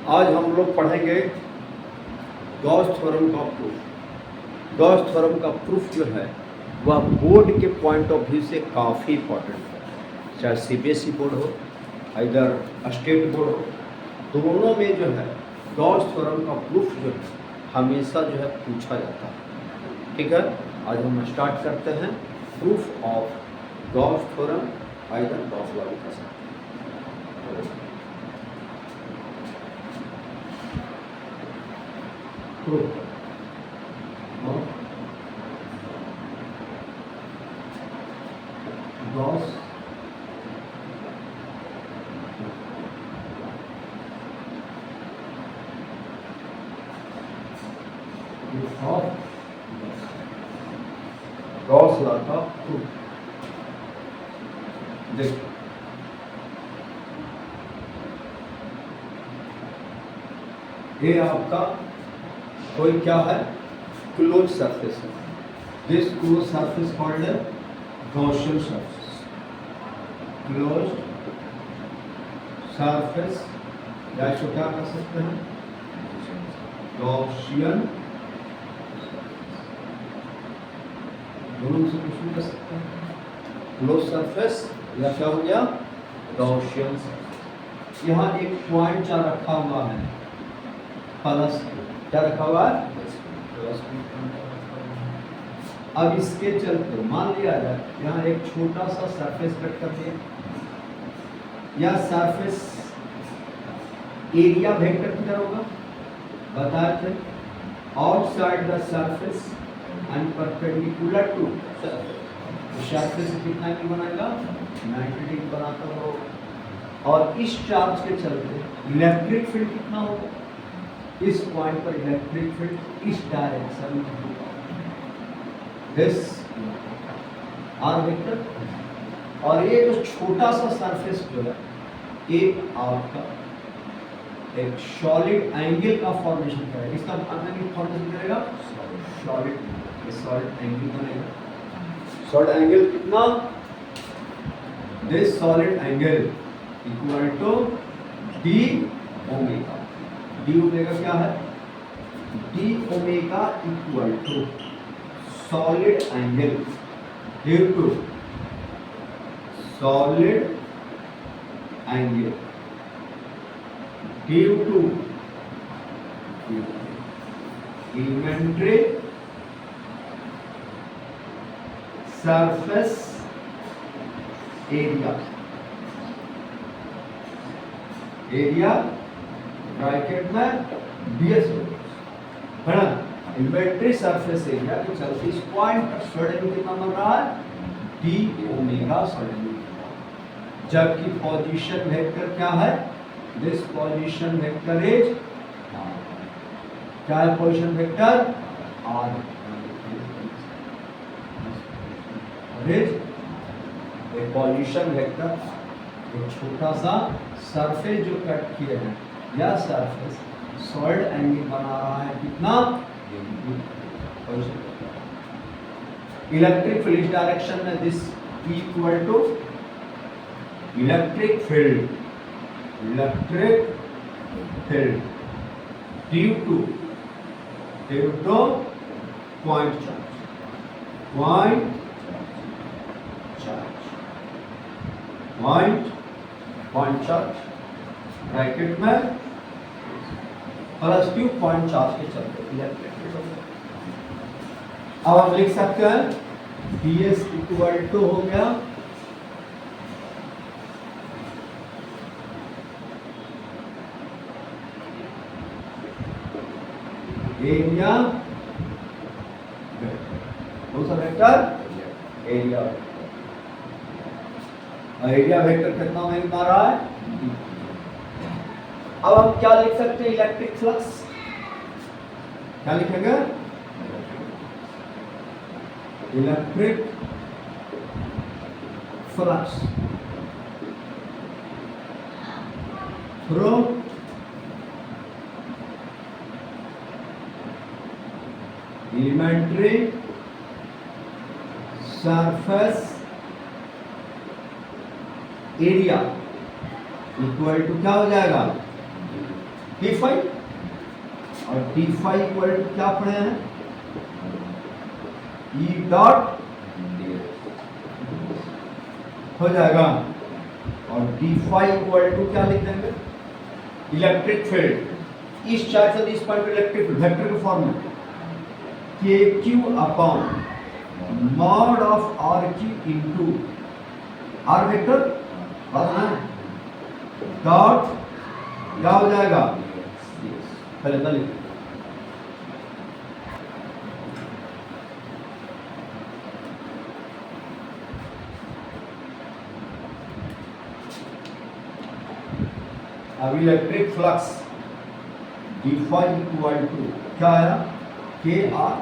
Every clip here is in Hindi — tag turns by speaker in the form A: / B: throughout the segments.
A: आज हम लोग पढ़ेंगे गॉस थ्योरम का प्रूफ। गॉस थ्योरम का प्रूफ जो है वह बोर्ड के पॉइंट ऑफ व्यू से काफ़ी इम्पोर्टेंट है, चाहे सीबीएसई बोर्ड हो इधर स्टेट बोर्ड हो, दोनों में जो है गॉस थ्योरम का प्रूफ जो है हमेशा जो है पूछा जाता है। ठीक है, आज हम स्टार्ट करते हैं प्रूफ ऑफ गॉस थ्योरम इधर गॉस लॉ के साथ। Proof Gauss of Gauss law का प्रूफ। देखो ये आपका कोई क्या है, क्लोज सरफेस है। दिस क्लोज सरफेस कॉल्ड है गॉसियन सरफेस। क्लोज सरफेस या इसको क्या कर सकते हैं, गॉसियन, दोनों से कुछ भी कर सकते हैं। क्लोज सरफेस या क्या हो गया, गॉसियन सरफेस। यहाँ एक पॉइंट जा रखा हुआ है प्लस, क्या रखा हुआ है, अब इसके चलते मान लिया जाए यहाँ एक छोटा सा सरफेस कट कर दिया, या सरफेस एरिया वेक्टर किधर होगा बताए थे, outside the surface and perpendicular to surface से कितना एंगल बनाएगा, 90 डिग्री बनाता हो। और इस चार्ज के चलते इलेक्ट्रिक फील्ड कितना होगा, इस पॉइंट पर इलेक्ट्रिक फील्ड इस डायरेक्शन में होगा, दिस आर वेक्टर। और ये जो छोटा सा सरफेस जो है ये आपका एक सॉलिड एंगल का फॉर्मेशन करेगा। इसका एंगल फॉर्मेशन करेगा सॉलिड, ये सॉलिड एंगल बनेगा। सॉलिड एंगल कितना, this solid angle equal to d omega. D omega क्या है, d omega equal to solid angle due to solid angle due to elementary surface area, area bracket में ds है ना, इन्वेंट्री सरफेस एरिया के चलते इस पॉइंट पर सडनली कितना बन रहा है, डी ओमेगा सडनली। जबकि पोजीशन वेक्टर क्या है, दिस पोजीशन वेक्टर इज, क्या है position vector, r is a position vector. एक छोटा सा सरफेस जो कट किए हैं, यह सरफेस सॉलिड एंगल बना रहा है कितना, इलेक्ट्रिक फील्ड इस डायरेक्शन में, this equal to electric field due to point charge bracket में प्लस क्यू पॉइंट चार्ज के चलते इलेक्ट्रिक फील्ड। अब हम लिख सकते हैं ds इक्वल टू हो गया एरिया कौन सा वेक्टर, एरिया। एरिया वेक्टर कितना में बना रहा है, अब हम क्या लिख सकते हैं, इलेक्ट्रिक फ्लक्स क्या लिखेंगे, electric flux through elementary surface area equal to क्या हो जाएगा, डी फाई, और डी फाई इक्वल टू क्या पढ़े हैं, ई डॉट हो जाएगा, और डी फाई इक्वल टू क्या लिख देंगे, इलेक्ट्रिक फील्ड, इस चार्ज से इस पॉइंट इलेक्ट्रिक फील्ड वेक्टर के फॉर्म में k q upon mod of r q into r vector dot क्या हो जाएगा, पहले पहले अब electric flux d phi equal to क्या आया, के आर,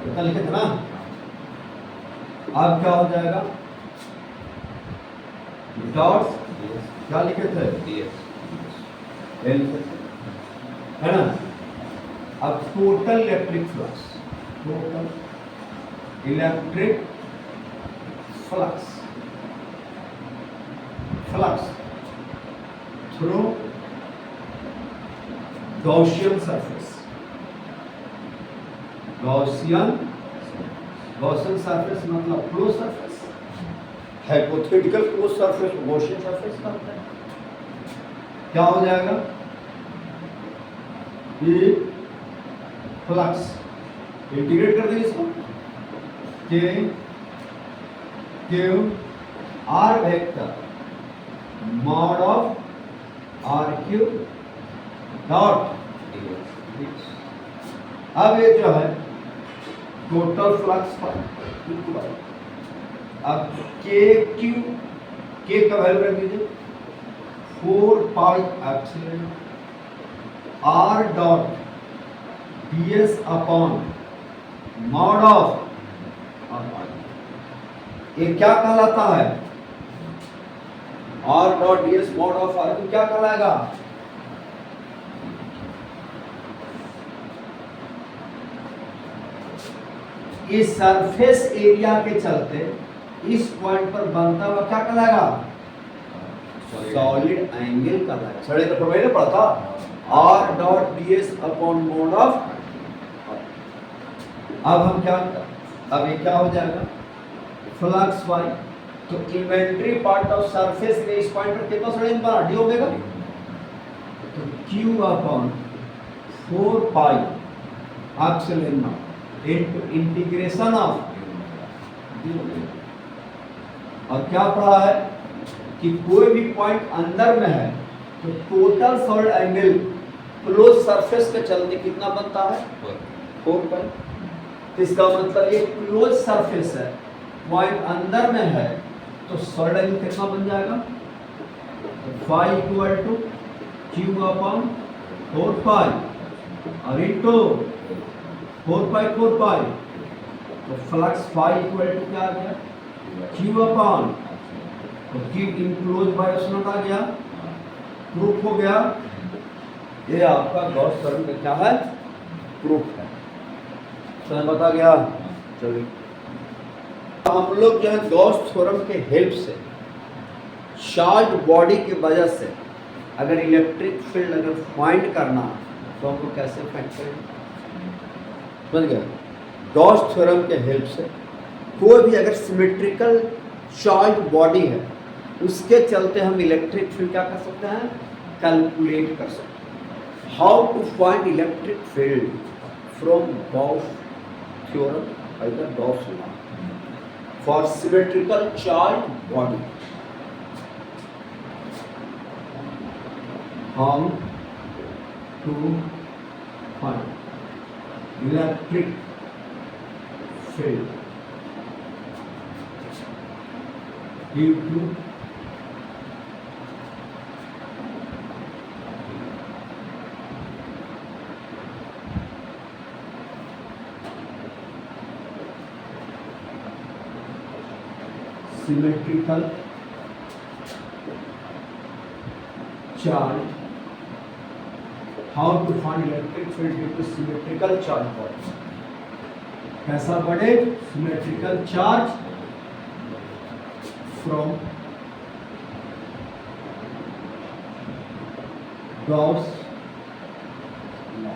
A: इतना लिखे थे ना, अब क्या हो जाएगा, डॉट क्या लिखे थे, एल है ना। अब total electric flux, total electric flux, flux through Gaussian surface, Gaussian surface मतलब close surface, hypothetical close surface Gaussian surface का होता है, क्या हो जाएगा, ये फ्लक्स इंटीग्रेट कर देंगे इसको, k q r vector mod of r q dot, अब ये जो है टोटल फ्लक्स पर, अब के क्यू, के का वैल्यू रख दीजिए 4 pi epsilon r dot ds upon mod of, ये क्या कहलाता है, r dot ds mod of r क्या कहलाएगा, इस सरफेस एरिया के चलते इस पॉइंट पर बनता हुआ क्या कहलाएगा, सॉलिड एंगल कहलाएगा, सड़े तो पहले पढ़ा are dot ds upon mode of, अब हम क्या, अब ये क्या हो जाएगा, फ्लक्स वाई, तो इन्वेंटरी पार्ट ऑफ सरफेस के इस पॉइंट पर कितना सड़े बना, डी ओमेगा, तो q upon 4 pi epsilon naught into integration of, और क्या पढ़ा है कि कोई भी पॉइंट अंदर में है तो total solid angle close surface के चलते कितना बनता है, 4 पाई, तो इसका मतलब ये क्लोज सरफेस है, पॉइंट अंदर में है तो सॉलिड एंगल कितना बन जाएगा, phi equal to q upon 4 pi और इनटू 4 पाई, तो फ्लक्स फाई इक्वल टू क्या आ गया, क्यू अपॉन, तो क्यू इनक्लोज बाय एप्सिलॉन आ गया, प्रूफ हो गया, ये आपका गॉस थ्योरम का क्या है, प्रूफ है, समझ बता गया। चलिए हम लोग जो है गॉस थ्योरम के हेल्प से चार्ज बॉडी की वजह से अगर इलेक्ट्रिक फील्ड अगर फाइंड करना तो हमको कैसे फाइंड करेंगे, समझ गया, गॉस थ्योरम के हेल्प से कोई भी अगर सिमेट्रिकल चार्ज बॉडी है उसके चलते हम इलेक्ट्रिक फील्ड क्या कर सकते हैं, कैलकुलेट कर सकते हैं, how to find electric field from Gauss theorem either Gauss law for symmetrical charged body, how to find electric field due to symmetrical charge, how to find electric field due to symmetrical charge body, कैसा बढ़े, symmetrical charge from Gauss law.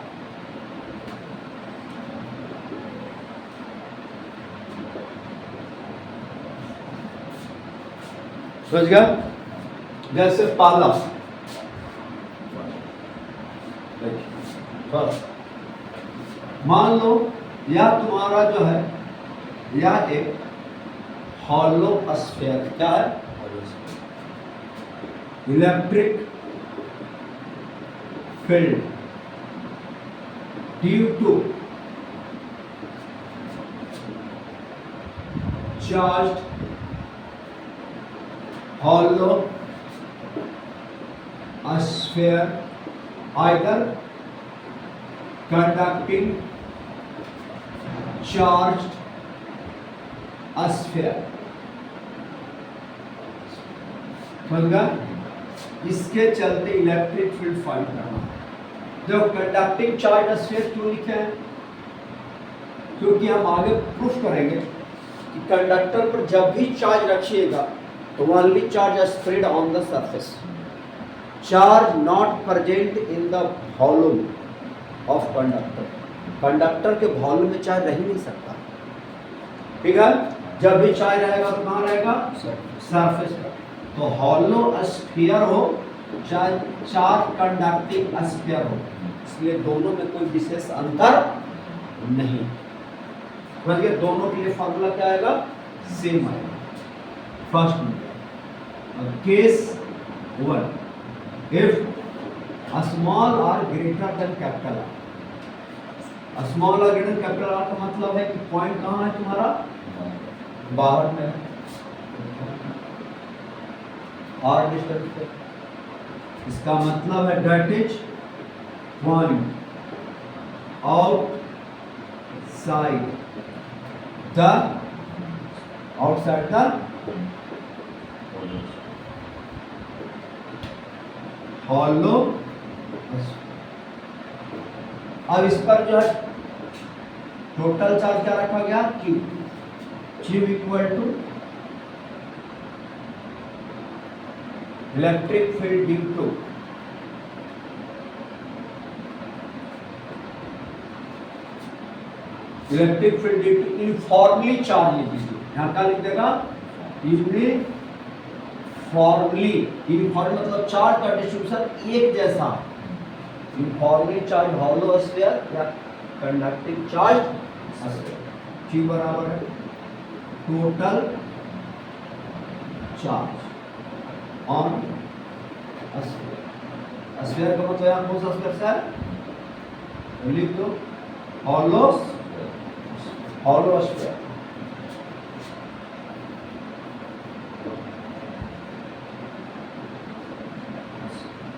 A: समझ गया? जैसे पाला, मान लो यह तुम्हारा जो है यह एक हॉलो स्फीयर, क्या है? Electric field due to charged hollow sphere either conducting charged sphere। समझ गया? इसके चलते इलेक्ट्रिक फील्ड फाइंड करना। जो कंडक्टिंग चार्ज स्फीयर क्यों लिखे हैं? क्योंकि हम आगे प्रूफ करेंगे कि कंडक्टर पर जब भी चार्ज रखिएगा तो only charge is spread on the surface, charge not present in the volume of conductor। Conductor के वॉल्यूम में चार्ज रह ही नहीं सकता, ठीक है? जब भी चार्ज रहेगा तो कहाँ रहेगा? सरफेस पर। तो हॉलो स्फीयर हो चाहे चार्ज कंडक्टिंग स्फीयर हो, इसलिए दोनों में कोई विशेष अंतर नहीं। बल्कि दोनों के लिए फॉर्मूला क्या आएगा? सेम आएगा। First case 1, if small r greater than capital R. Small r greater than capital R का मतलब है कि पॉइंट कहाँ है तुम्हारा? बाहर में आर डिस्टेंस पे। इसका मतलब है that is point outside the hollow. अब इस पर जो है टोटल चार्ज क्या रखा गया? Q। Q equal to electric field due to electric field due to uniformly charge लिख दीजिए। यहाँ क्या लिख देगा? यूनिफॉर्मली। यूनिफॉर्म मतलब चार्ज का डिस्ट्रीब्यूशन एक जैसा। यूनिफॉर्मली चार्ज हॉलो स्फीयर या कंडक्टिंग चार्ज स्फीयर। Q बराबर है total charge on sphere. Sphere का मतलब यहाँ कौन सा स्फीयर से है? लिख दो हॉलो स्फीयर।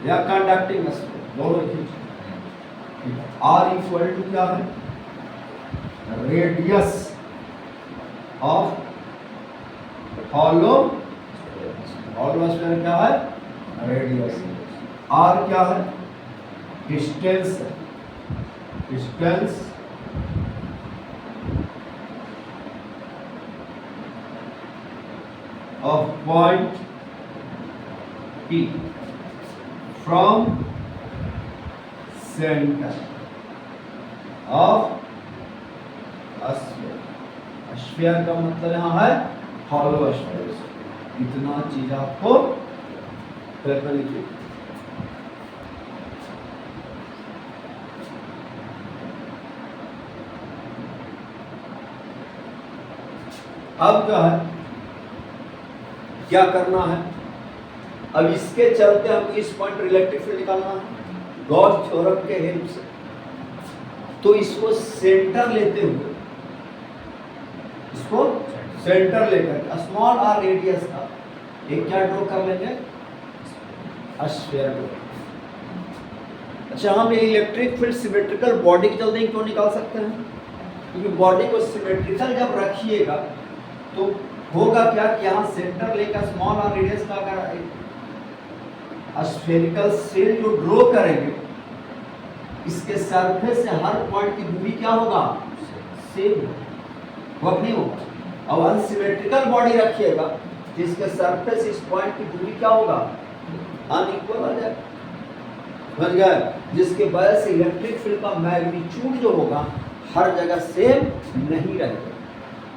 A: या कंडक्टिंग स्फीयर, दोनों ही। आर इक्वल टू क्या है? रेडियस ऑफ हॉलो स्फीयर क्या है? रेडियस। आर क्या है? Distance of point P from center of sphere। Sphere का मतलब यहाँ है हॉलो स्फीयर। इतना चीज आपको पेपर लिखिए। अब जो है क्या करना है? अब इसके चलते हमको इस पॉइंट इलेक्ट्रिक फील्ड निकालना है गॉस थ्योरम के हेल्प से। तो इसको सेंटर लेते हुए, इसको सेंटर लेकर स्मॉल आर रेडियस का एक क्या ड्रॉ कर लेंगे? Sphere draw. अच्छा, हम ये इलेक्ट्रिक फील्ड सिमेट्रिकल बॉडी के चलते क्यों निकाल सकते हैं? क्योंकि बॉडी को सिमेट्रिकल जब रखिएगा तो होगा क्या कि यहाँ सेंटर लेकर स्मॉल आर रेडियस का अगर स्फेरिकल सेल जो ड्रॉ करेंगे, इसके सरफेस से हर पॉइंट की दूरी क्या होगा? सेम होगा, नहीं होगा। अब अनसिमेट्रिकल बॉडी रखिएगा जिसके सरफेस इस पॉइंट की दूरी क्या होगा? अनइक्वल आ जाएगा। समझ गए, जिसके वजह से इलेक्ट्रिक फील्ड का मैग्नीट्यूड जो होगा हर जगह सेम नहीं रहेगा।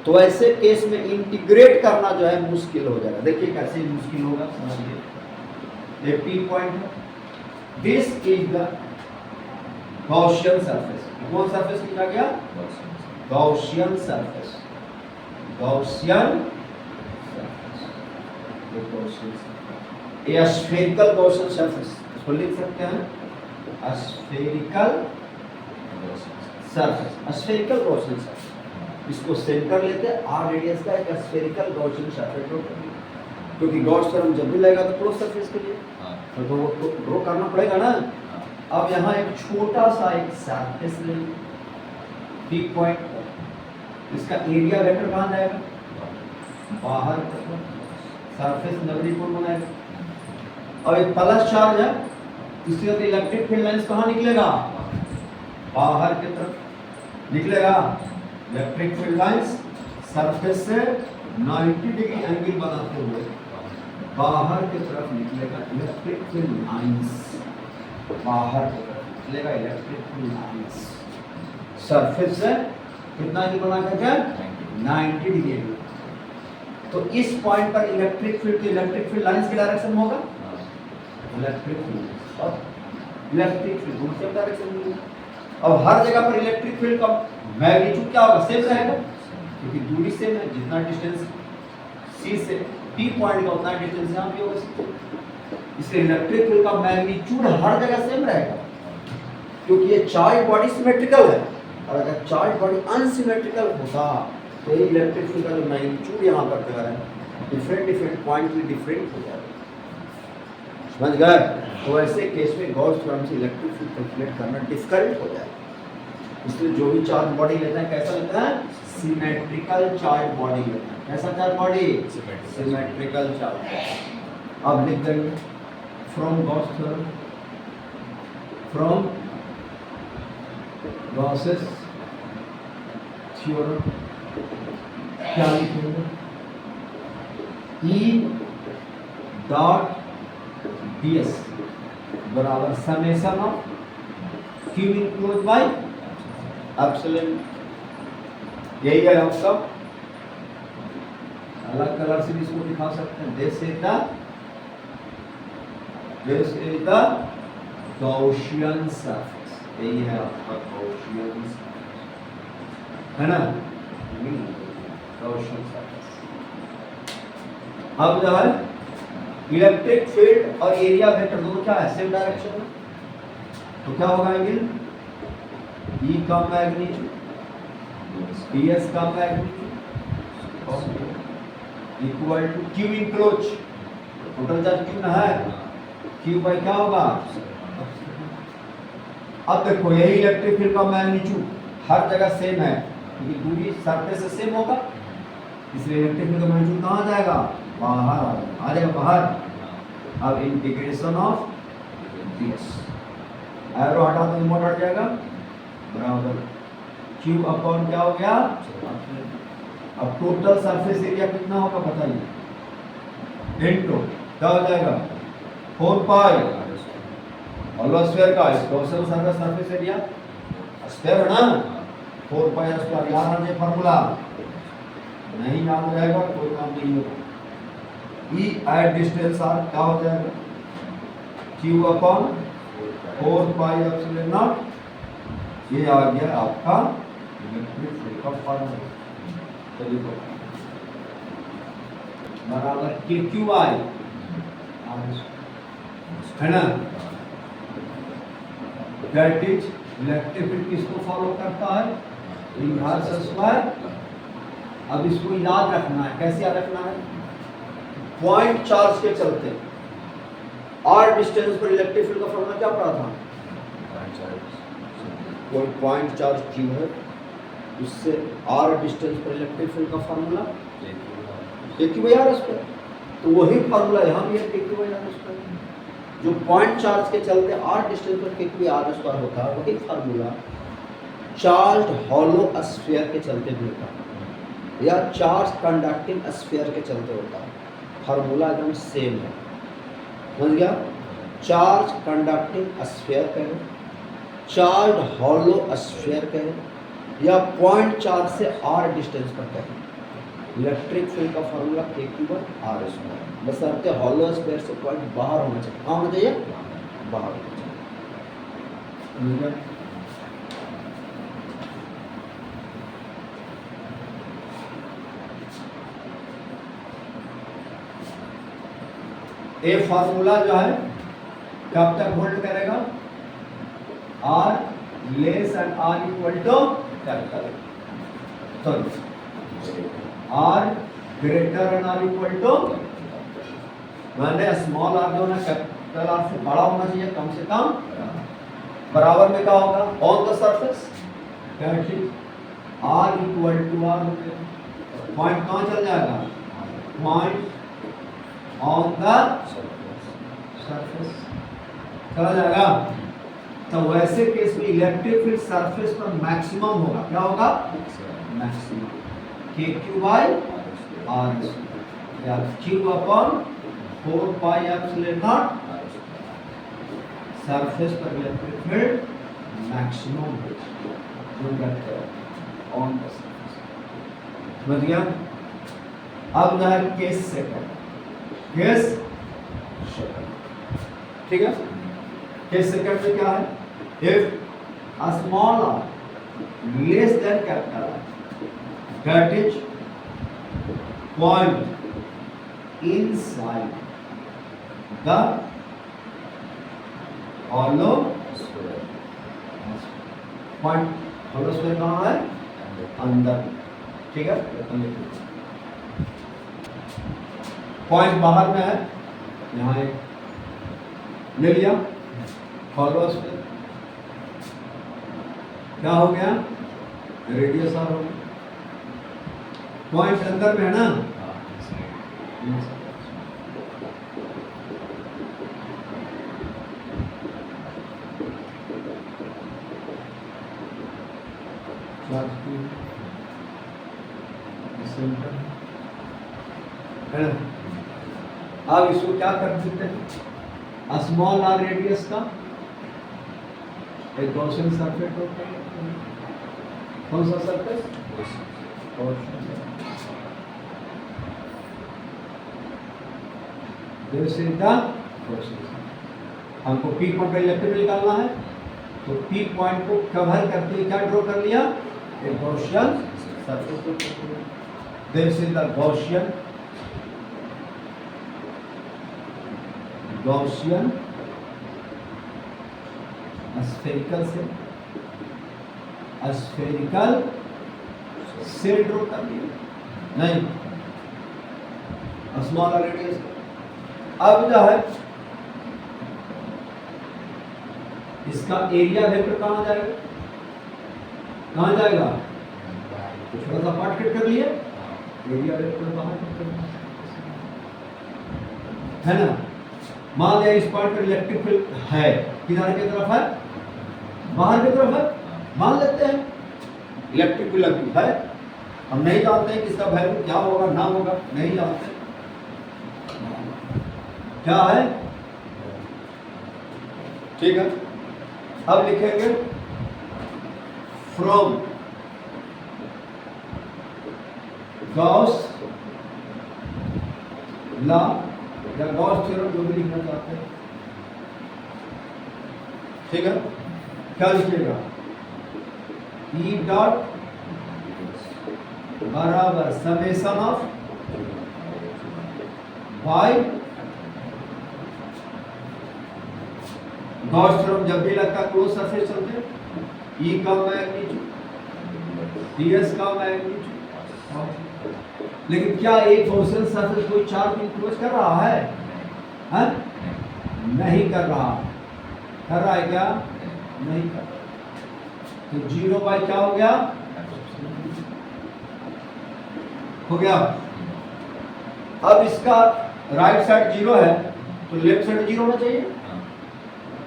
A: तो ऐसे केस में इंटीग्रेट करना जो है मुश्किल हो जाएगा। देखिए कैसे मुश्किल होगा, समझिए। एक पी पॉइंट है, this is the Gaussian surface. कौन सरफेस लिखा गया? Gaussian surface. Gaussian surface, spherical Gaussian surface, इसको लिख सकते हैं spherical surface. Spherical Gaussian surface, इसको सेंटर लेते हैं, आर रेडियस का एक स्फेरिकल गॉसियन सरफेस ड्रॉ करेंगे, क्योंकि गॉस थ्योरम जब भी लगेगा तो क्लोज सरफेस के लिए तो वो ड्रॉ करना पड़ेगा ना। अब यहाँ एक छोटा सा एक सरफेस लेंगे पी पॉइंट, इसका एरिया वेक्टर कहाँ जाएगा? बाहर सरफेस नगरीपुर बनाएगा। और एक प्लस चार्ज है, इसलिए तो इलेक्ट्रिक फील्ड लाइंस कहाँ निकलेगा? बाहर की तरफ निकलेगा। इलेक्ट्रिक फील्ड लाइंस सरफेस से 90 डिग्री एंगल बनाते हुए बाहर की तरफ निकलेगा इलेक्ट्रिक फील्ड लाइंस। बाहर की तरफ निकलेगा इलेक्ट्रिक फील्ड लाइंस सरफेस से कितना एंगल बना करके? 90 डिग्री एंगल। तो इस पॉइंट पर इलेक्ट्रिक फील्ड लाइंस की डायरेक्शन में होगा इलेक्ट्रिक फील्ड और इलेक्ट्रिक फील्ड दूसरे डायरेक्शन में होगा। और हर जगह पर इलेक्ट्रिक फील्ड का मैग्नीट्यूड क्या होगा? सेम रहेगा, क्योंकि दूरी सेम है। जितना डिस्टेंस सी से पी पॉइंट का उतना डिस्टेंस यहाँ भी होगा, इसलिए इलेक्ट्रिक फील्ड का मैग्नीट्यूड हर जगह सेम रहेगा, क्योंकि ये चार्ज बॉडी सिमेट्रिकल है। और अगर चार्ज बॉडी अनसिमेट्रिकल होता तो ये इलेक्ट्रिक फील्ड का जो मैग्नीट्यूड यहाँ पर क्या है डिफरेंट पॉइंट में डिफरेंट हो जाएगा। समझ गए? तो ऐसे केस में गॉस थ्योरम से इलेक्ट्रिक फील्ड कैलकुलेट करना डिफिकल्ट हो जाएगा। इसलिए जो भी चार्ज बॉडी लेता है कैसा लेता है? सिमेट्रिकल चार्ज बॉडी लेता है। कैसा चार्ज बॉडी? Symmetrical charge. अब लिख देंगे from Gauss theorem, from Gauss's theorem क्या लिखेंगे? E डॉट ds बराबर summation of Q enclose by epsilon. यही है आपका, अलग कलर से भी इसको दिखा सकते हैं। This is the Gaussian surface, यही है आपका गॉसियन सरफेस, है ना? Gaussian surface. अब जो है इलेक्ट्रिक फील्ड और एरिया वेक्टर दोनों क्या है? सेम डायरेक्शन में, तो क्या होगा एंगल? E का मैग्नीट्यूड ds का magnitude equal to Q enclose. Total charge कितना है? Q बाई क्या होगा? अब देखो यही इलेक्ट्रिक फील्ड का मैग्नीट्यूड हर जगह सेम है, क्योंकि दूरी सरफेस से सेम होगा, इसलिए इलेक्ट्रिक फील्ड का मैग्नीट्यूड कहाँ जाएगा? बाहर आ जाएगा बाहर। अब इंटीग्रेशन ऑफ ds, एरो हटा तो रिमोट हट जाएगा, बराबर Q अपॉन क्या हो गया? अब टोटल सरफेस एरिया कितना होगा बताइए? इनटू क्या हो जाएगा? 4 पाई होल स्क्वायर का गॉसियन सरफेस एरिया स्क्वायर है ना, 4 पाई स्क्वायर। याद रखिए फार्मूला, नहीं याद हो जाएगा कोई काम नहीं होगा। E एट डिस्टेंस r क्या हो जाएगा? Q upon 4 pi epsilon not. ये आ गया आपका इलेक्ट्रिक फील्ड का फार्मूला। चलिए तो बराबर KQI है ना, दैट इज इलेक्ट्रिक फील्ड किसको फॉलो करता है? Inverse square. अब इसको याद रखना है। कैसे याद रखना है? पॉइंट चार्ज के चलते r डिस्टेंस पर इलेक्ट्रिक फील्ड का फॉर्मूला क्या पढ़ा था? कोई पॉइंट चार्ज Q है, उससे r डिस्टेंस पर इलेक्ट्रिक फील्ड का फॉर्मूला KQ/r²। तो वही फॉर्मूला यहाँ भी है KQ/r²। जो पॉइंट चार्ज के चलते r डिस्टेंस पर KQ/r² होता है, वही फॉर्मूला चार्ज हॉलो स्फीयर के चलते भी होता है, या चार्ज कंडक्टिंग स्फीयर के चलते होता है। फार्मूला एकदम सेम है, समझ गया? चार्ज कंडक्टिंग स्फीयर कहें, चार्ज हॉलो स्फीयर कहें, या पॉइंट चार्ज से r डिस्टेंस पर कहें, इलेक्ट्रिक फील्ड का फॉर्मूला Q/r²। बस आपके हॉलो स्फीयर से पॉइंट बाहर होना चाहिए। कहाँ होना चाहिए? बाहर होना चाहिए। ए फार्मूला जो है कब तक होल्ड करेगा? R less and R equal to capital, sorry R greater and R equal to, मैंने स्मॉल r जो है कैपिटल R से बड़ा होना चाहिए कम से कम, बराबर में क्या होगा? On the surface that is R equal to R होगा। पॉइंट कहाँ चल जाएगा? पॉइंट ऑन द सरफेस चला जाएगा। तो वैसे केस में इलेक्ट्रिक फील्ड सरफेस पर मैक्सिमम होगा। क्या होगा? मैक्सिमम KQ/R² या Q/4πε0 सरफेस पर इलेक्ट्रिक फील्ड मैक्सिमम होगा ऑन द सरफेस। समझ गया? अब जो है केस सेकंड, केस सेकंड, ठीक है। केस सेकंड में क्या है? If a small r less than capital R, that is point inside the hollow sphere. Point hollow sphere कहाँ है? अंदर, ठीक है। पॉइंट बाहर में है, यहाँ एक ले लिया हॉलो स्फीयर, क्या हो गया? रेडियस r हो गया। पॉइंट अंदर में है ना, अब इसको क्या कर सकते हैं? स्मॉल r रेडियस का एक गॉसियन सरफेस होता है। कौन सा सरफेस? हमको P पॉइंट का इलेक्ट्रिक फील्ड निकालना है, तो P पॉइंट को कवर करते हुए क्या ड्रॉ कर लिया? एक Gaussian surface. This is the Gaussian spherical से ड्रॉ कर लिया, नहीं स्मॉल रेडियस। अब जो है इसका एरिया वेक्टर कहाँ जाएगा? कहाँ जाएगा? थोड़ा सा पार्ट कट कर लिए, एरिया वेक्टर बाहर कट कर है ना। मान लिया इस पार्ट पर इलेक्ट्रिक फील्ड है, किनारे की तरफ है, बाहर की तरफ है, मान लेते हैं इलेक्ट्रिक फील्ड है। हम नहीं जानते हैं कि इसका वैल्यू क्या होगा ना होगा, नहीं जानते क्या है, ठीक है। अब लिखेंगे फ्रॉम गॉस लॉ या गॉस थ्योरम, जो भी लिखना चाहते हैं, ठीक है। क्या लिखिएगा? ई डॉट बराबर summation of y. Gauss theorem जब भी लगता है क्लोज सरफेस चलते, ई का मैग्नीट्यूड, डीएस का मैग्नीट्यूड। लेकिन क्या एक गॉसियन सरफेस कोई चार्ज इंक्लोज कर रहा है? हैं? नहीं कर रहा। कर रहा है क्या? नहीं कर रहा। तो 0 क्या हो गया? हो गया। अब इसका राइट साइड 0 है, तो लेफ्ट साइड 0 होना चाहिए।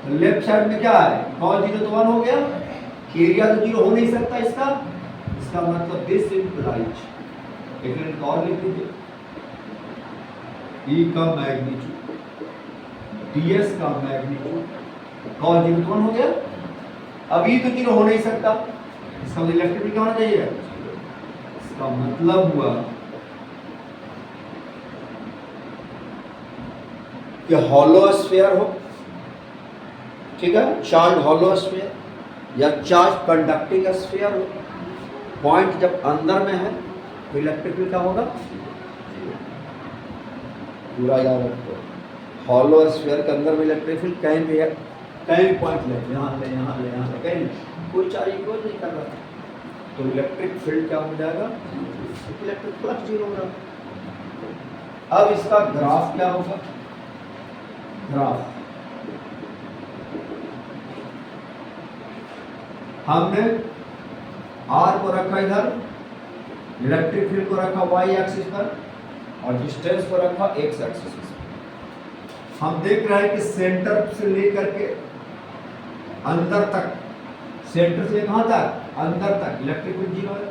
A: तो लेफ्ट साइड में क्या है? cos 0 तो 1 हो गया, एरिया तो 0 हो नहीं सकता इसका मतलब दिस इम्प्लाइज, एक मिनट और लिख दीजिए, ई का मैग्नीट्यूड ds का मैग्नीट्यूड cos 0 तो 1 हो गया। अभी तो 0 हो नहीं सकता, इसका मतलब इलेक्ट्रिक फील्ड क्या होना चाहिए? इसका मतलब हुआ कि हॉलो स्फीयर हो, ठीक है, चार्ज हॉलो स्फीयर या चार्ज कंडक्टिंग स्फीयर हो, पॉइंट जब अंदर में है तो इलेक्ट्रिक फील्ड क्या होगा? पूरा याद रखो, हॉलो स्फीयर के अंदर में इलेक्ट्रिक फील्ड कहीं भी है, कहीं भी पॉइंट ले, यहाँ ले, यहाँ ले, यहाँ ले, कहीं नहीं, कोई चार्ज इक्वल नहीं कर रहा, तो इलेक्ट्रिक फील्ड क्या हो जाएगा? इलेक्ट्रिक फ्लक्स 0 होगा। अब इसका ग्राफ क्या होगा? ग्राफ हमने r को रखा इधर, इलेक्ट्रिक फील्ड को रखा y एक्सिस पर और डिस्टेंस को रखा x एक्सिस पर। हम देख रहे हैं कि सेंटर से लेकर के अंदर तक, सेंटर से कहां तक? अंदर तक इलेक्ट्रिक फील्ड 0 है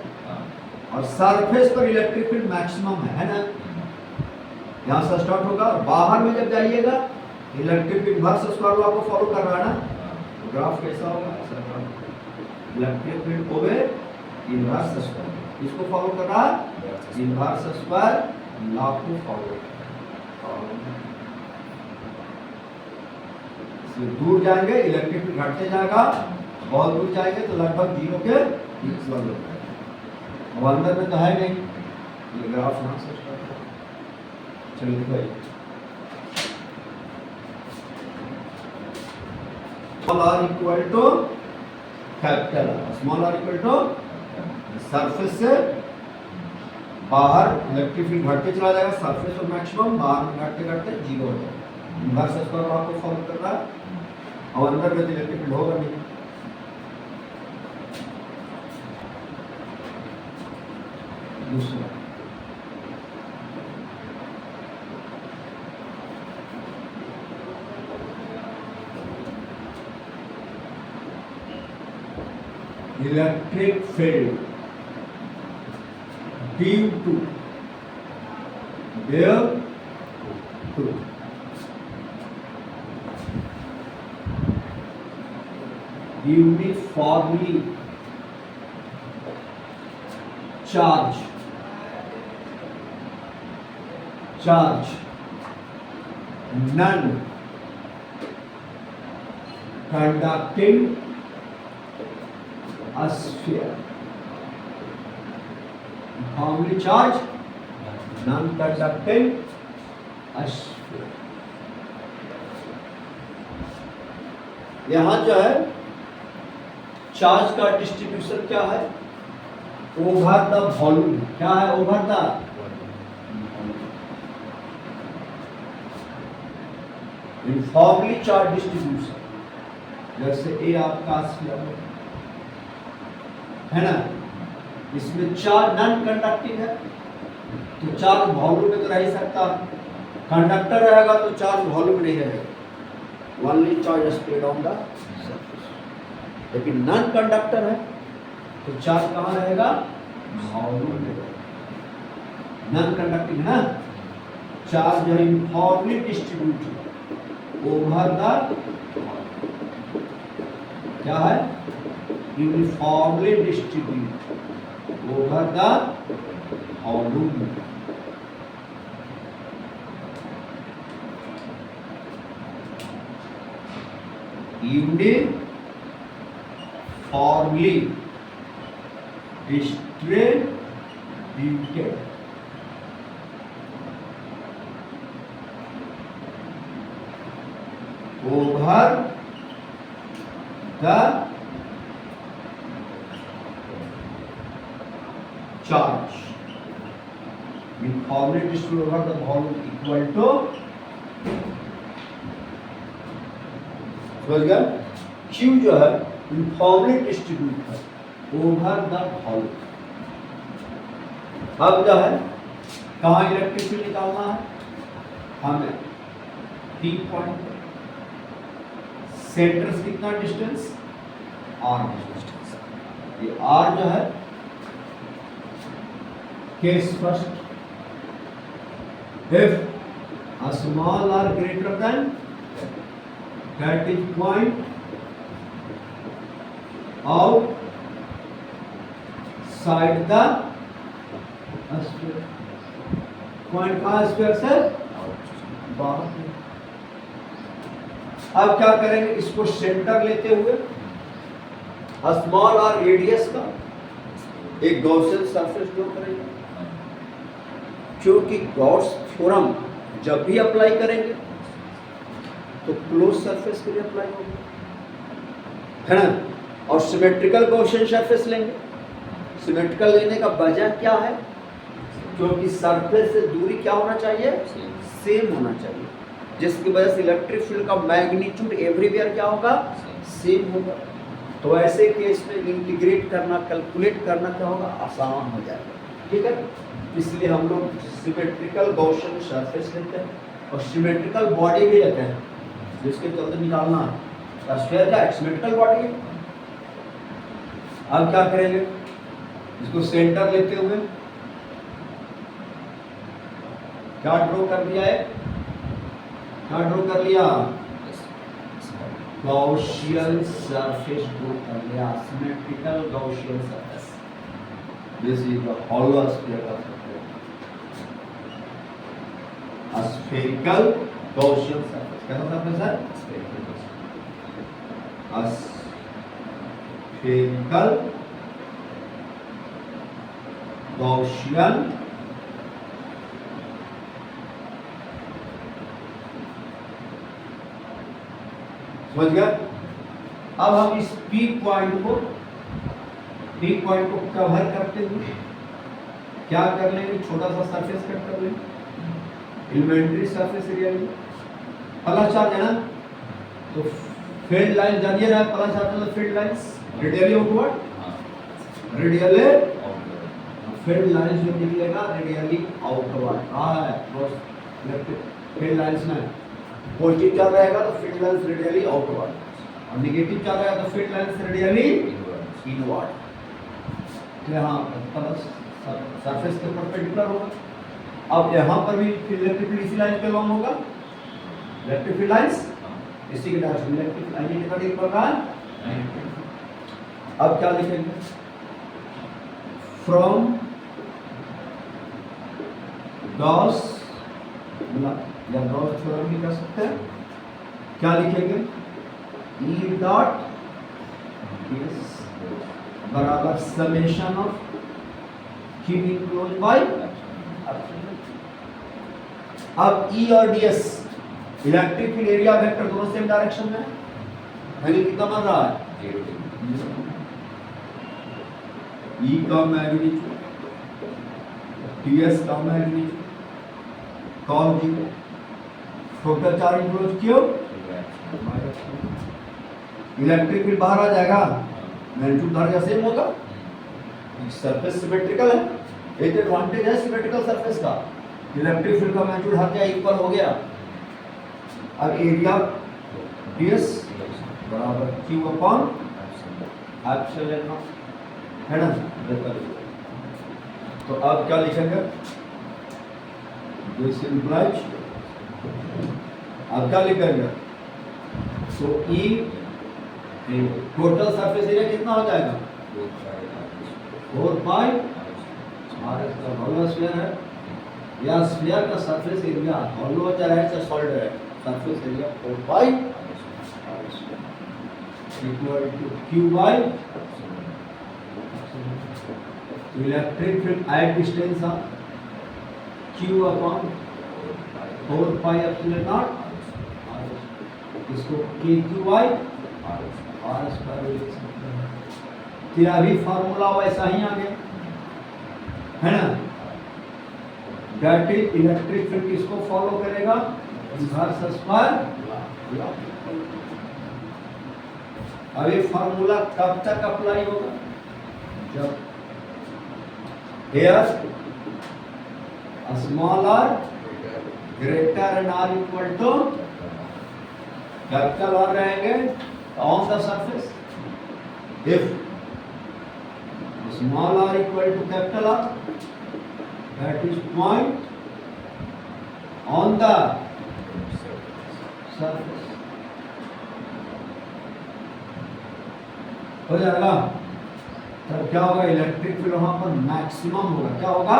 A: और सरफेस पर इलेक्ट्रिक फील्ड मैक्सिमम है ना। यहां से स्टार्ट होगा और बाहर में जब जाइएगा electric field inverse square law को फॉलो कर रहा है ना, तो ग्राफ कैसा होगा? इलेक्ट्रिक फील्ड ओवे इनवर्स स्क्वायर, इसको फॉलो कर रहा है, इनवर्स स्क्वायर लॉ को फॉलो। दूर जाएंगे इलेक्ट्रिक फील्ड घटते जाएगा, बहुत दूर जाएंगे तो लगभग 0 के इक्वल हो जाएगा। अब अंदर में तो है नहीं, ये ग्राफ यहाँ से स्टार्ट होगा। चलिए भाई, small r equal to capital R, small r equal to surface से बाहर इलेक्ट्रिक फील्ड घटते चला जाएगा, सरफेस पर मैक्सिमम, बाहर में घटते घटते 0 हो जाएगा। इनवर्स स्क्वायर लॉ को फॉलो कर रहा है और अंदर में इलेक्ट्रिक फील्ड होगा नहीं। दूसरा electric field due to uniformly charged non-conducting sphere, uniformly charged non-conducting sphere। यहां जो है चार्ज का डिस्ट्रीब्यूशन क्या है? Over the volume. क्या है? Over the uniformly charge distribution. जैसे ए आपका स्फीयर है ना, इसमें चार्ज नॉन कंडक्टिंग है तो चार्ज वॉल्यूम में तो रह ही सकता, कंडक्टर रहेगा तो चार्ज वॉल्यूम नहीं रहेगा, only charge spread on the surface. लेकिन नॉन कंडक्टर है तो चार्ज कहाँ रहेगा? वॉल्यूम में रहेगा। नॉन कंडक्टिंग है ना, चार्ज जो है यूनिफॉर्मली डिस्ट्रीब्यूटेड ओवर द, क्या है? Uniformly distributed over the volume. uniformly distributed over the charge, uniformly distributed over the volume equal to, समझ गया? Q जो है यूनिफॉर्मली डिस्ट्रीब्यूट है ओवर द वॉल्यूम। अब जो है कहाँ इलेक्ट्रिक फील्ड निकालना है हमें? P पॉइंट, सेंटर से कितना डिस्टेंस? R distance. ये R जो है case first, if a small r greater than that is point outside the sphere. Point कहाँ स्फीयर से बाहर। अब क्या करेंगे, इसको सेंटर लेते हुए स्मॉल और रेडियस का एक गॉसियन सरफेस ड्रॉ करेंगे, क्योंकि गॉस थ्योरम जब भी अप्लाई करेंगे तो क्लोज सरफेस के लिए अप्लाई होगा, है ना। और सिमेट्रिकल गॉसियन सरफेस लेंगे। सिमेट्रिकल लेने का वजह क्या है, क्योंकि सरफेस से दूरी क्या होना चाहिए, सेम होना चाहिए, जिसकी वजह से इलेक्ट्रिक फील्ड का मैग्नीट्यूड एवरीवेयर क्या होगा, सेम होगा। तो ऐसे केस में इंटीग्रेट करना, कैलकुलेट करना क्या होगा, आसान हो जाएगा, ठीक है। इसलिए हम लोग सिमेट्रिकल गॉसियन सरफेस लेते हैं और सिमेट्रिकल बॉडी भी लेते हैं, जिसके चलते निकालना है स्फीयर का सिमेट्रिकल बॉडी है। अब क्या करेंगे, इसको सेंटर लेते हुए क्या ड्रॉ कर दिया है, क्या ड्रॉ कर लिया, गॉसियन सरफेस ड्रॉ कर लिया, symmetrical Gaussian surface. This is the hollow sphere का सरफेस, स्फेरिकल गॉसियन सरफेस। कैसा सरफेस है, स्फेरिकल गॉसियन समझ गया। अब हम इस पी पॉइंट को कवर करते हुए क्या कर लेंगे, छोटा सा सरफेस कट कर लेंगे, एलिमेंट्री सरफेस एरिया लेंगे। पहला चार्ज है ना, तो फील्ड लाइन जानिए ना, पहला चार्ज मतलब field lines radially outward, radially field lines जो निकलेगा रेडियली आउटवर्ड। हाँ है फील्ड लाइंस में पॉजिटिव चार्ज रहेगा तो फील्ड लाइंस रेडियली आउटवर्ड, और नेगेटिव चार्ज रहेगा तो फील्ड लाइंस रेडियली इनवर्ड। तो यहाँ सरफेस के परपेंडिकुलर होगा। अब यहाँ पर भी इलेक्ट्रिक फील्ड इसी लाइन पे लॉन्ग होगा, इलेक्ट्रिक फील्ड लाइंस इसी के डायरेक्शन में इलेक्ट्रिक लाइन निकल रहा है। अब क्या लिखेंगे, फ्रॉम गॉस या गॉस थ्योरम भी कर सकते हैं। क्या लिखेंगे, E डॉट बराबर summation of Q enclose by. अब E और ds electric field area vector दोनों सेम डायरेक्शन में है, यानी कितना बन रहा है, E का मैग्नीट्यूड ds का magnitude call zero, total charge enclose क्यों, इलेक्ट्रिक फील्ड बाहर आ जाएगा, मैग्नीट्यूड धारा सेम होगा, सरफेस सिमेट्रिकल है। एक एडवांटेज है सिमेट्रिकल सरफेस का, इलेक्ट्रिक फील्ड का मैग्नीट्यूड हर जगह इक्वल हो गया। अब एरिया ds बराबर q अपॉन एप्सिलॉन नॉट, है ना। तो अब क्या लिखेंगे, दिस इंप्लाइज, अब क्या लिखेंगे, तो E टोटल सरफेस एरिया कितना हो जाएगा, 4 पाई RS का हॉलो स्फीयर है, या स्फीयर का सरफेस एरिया हॉलो चाहे सॉलिड है, surface area 4 pi equal to Q by electric field at distance of Q upon 4 pi epsilon naught, इसको KQ बाय RS पर लिख सकते हैं। तेरा भी फार्मूला वैसा ही आ गया, है ना। दैट इज इलेक्ट्रिक फील्ड किसको फॉलो करेगा, इनवर्स पर। अब ये फार्मूला कब तक अप्लाई होगा, जब here small r greater than r equal to capital R रहेंगे on the surface, if small r equal to capital R, that is point on the surface, हो जाएगा। तब क्या होगा, इलेक्ट्रिक फील्ड वहां पर मैक्सिमम होगा। क्या होगा,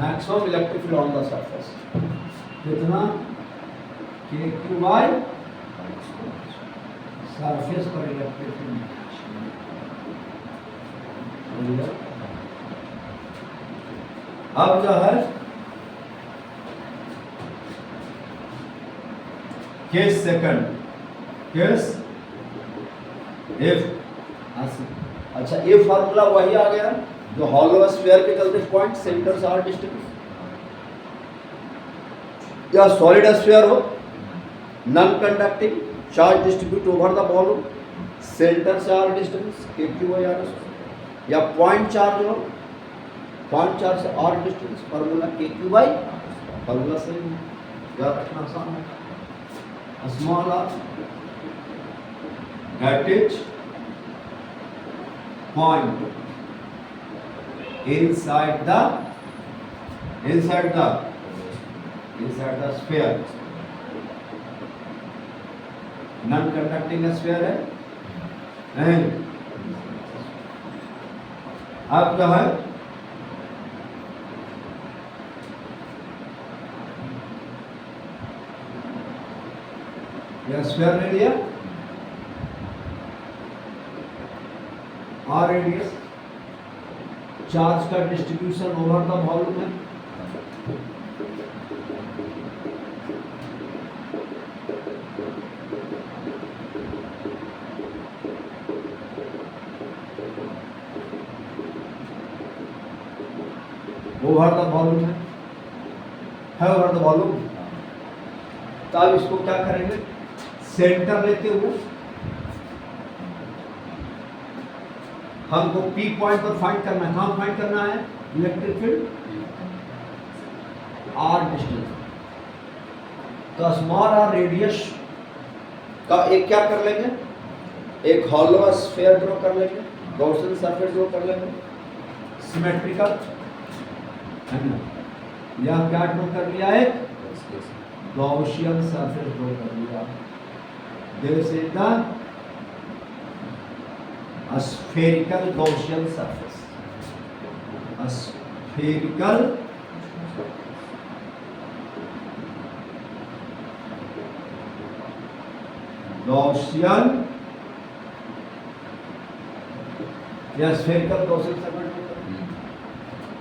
A: maximum electric field on the surface. कितना, के क्यू बाय सरफेस पर इलेक्ट्रिक फील्ड। अब जो है केस सेकंड, केस इफ, अच्छा ये फार्मूला वही आ गया जो हॉलो स्फीयर के चलते पॉइंट सेंटर से आर डिस्टेंस, या सॉलिड स्फीयर हो, non conducting, charge distribute over the volume, centre से आर डिस्टेंस के क्यू बाई आर, या पॉइंट चार्ज हो, पॉइंट चार्ज से आर डिस्टेंस, फार्मूला के क्यू बाई, फार्मूला से याद रखना आसान है। Small r that is point inside the sphere, non conducting sphere है। अब क्या है, यह स्फीयर ले लिया, आर रेडियस, चार्ज का डिस्ट्रीब्यूशन ओवर द वॉल्यूम है, ओवर द वॉल्यूम है ओवर द वॉल्यूम। तो अब इसको क्या करेंगे, सेंटर लेते हुए हमको पी पॉइंट पर फाइंड करना है। कहाँ फाइंड करना है, इलेक्ट्रिक फील्ड आर डिस्टेंस। तो स्मॉल आर रेडियस का एक क्या कर लेंगे, एक हॉलो स्फीयर ड्रॉ कर लेंगे, गॉसियन सरफेस ड्रॉ कर लेंगे, सिमेट्रिकल है ना। यह क्या ड्रॉ कर लिया, एक गॉसियन सरफेस ड्रॉ कर लिया। This is the spherical Gaussian surface, a spherical Gaussian, या spherical Gaussian surface।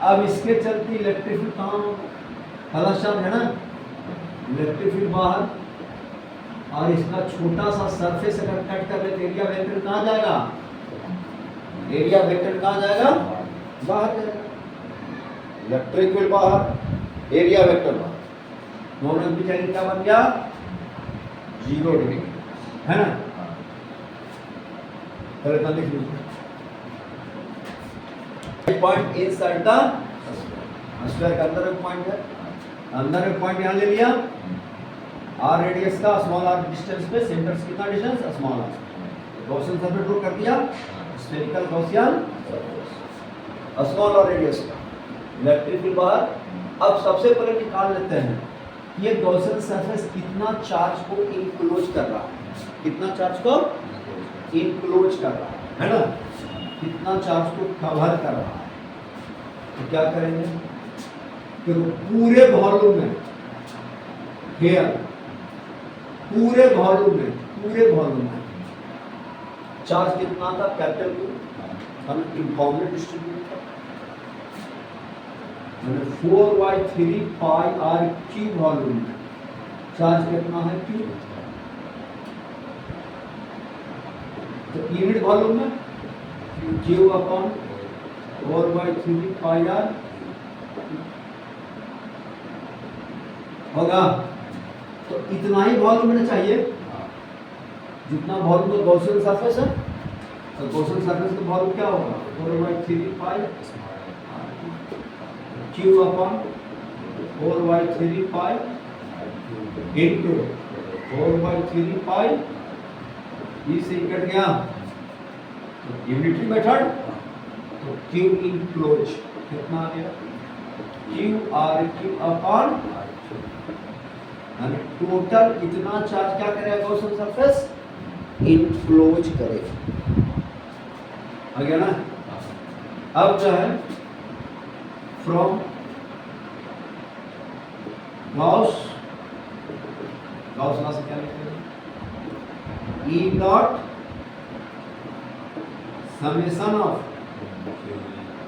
A: अब इसके चलते इलेक्ट्रिक फील्ड कहाँ हलाशान है ना, इलेक्ट्रिक फील्ड बाहर, और इसका छोटा सा सरफेस अगर कट कर ले तो एरिया वेक्टर कहाँ जाएगा, एरिया वेक्टर कहाँ जाएगा, बाहर जाएगा। इलेक्ट्रिक फील्ड बाहर, एरिया वेक्टर बाहर, दोनों की जगह क्या बन गया, 0 डिग्री है ना। पहले लिख लीजिए, पॉइंट इनसाइड द स्फीयर के अंदर एक पॉइंट है, अंदर एक पॉइंट यहाँ ले लिया, आर रेडियस का, स्मॉल आर डिस्टेंस पे, सेंटर से कितना distance, small r, Gaussian surface draw कर दिया, spherical Gaussian surface, small r radius का, इलेक्ट्रिक फील्ड बाहर। अब सबसे पहले निकाल लेते हैं ये गॉसियन सरफेस कितना चार्ज को इनक्लोज कर रहा है, कितना चार्ज को इनक्लोज कर रहा है ना, कितना चार्ज को कवर कर रहा है। तो क्या करेंगे, कि पूरे वॉल्यूम में, हेयर पूरे वॉल्यूम में चार्ज कितना था, कैपिटल Q, हम यूनिफॉर्मली डिस्ट्रीब्यूट था, 4/3 पाई आर क्यूब वॉल्यूम में चार्ज कितना है, Q। तो यूनिट वॉल्यूम में Q अपॉन 4/3 पाई आर होगा। तो इतना ही वॉल्यूम में चाहिए जितना वॉल्यूम का गॉसियन सरफेस है। तो गॉसियन सरफेस का वॉल्यूम क्या होगा, 4/3 पाई Q अपॉन 4/3 पाई इंटू 4/3 पाई, इसे कट गया तो यूनिटरी मेथड, तो Q इनक्लोज कितना आ गया, QRQ अपॉन, टोटल इतना चार्ज क्या करेगा गॉसियन सरफेस, इनक्लोज करेगा। आ गया ना। अब जो है फ्रॉम गॉस लॉ से क्या लिखते हैं, E dot summation of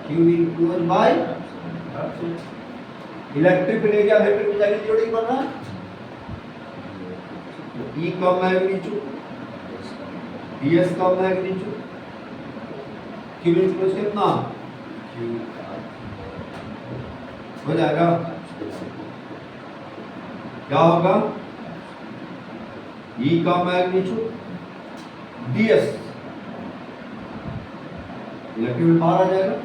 A: Q equal by electric area vector की जगह जोड़ी बना ई का मैग्नीट्यूड ds का मैग्नीट्यूड क्यू इक्वल कितना हो जाएगा, क्या होगा E का मैग्नीट्यूड ds इलेक्ट्रिक फील्ड बाहर आ जाएगा,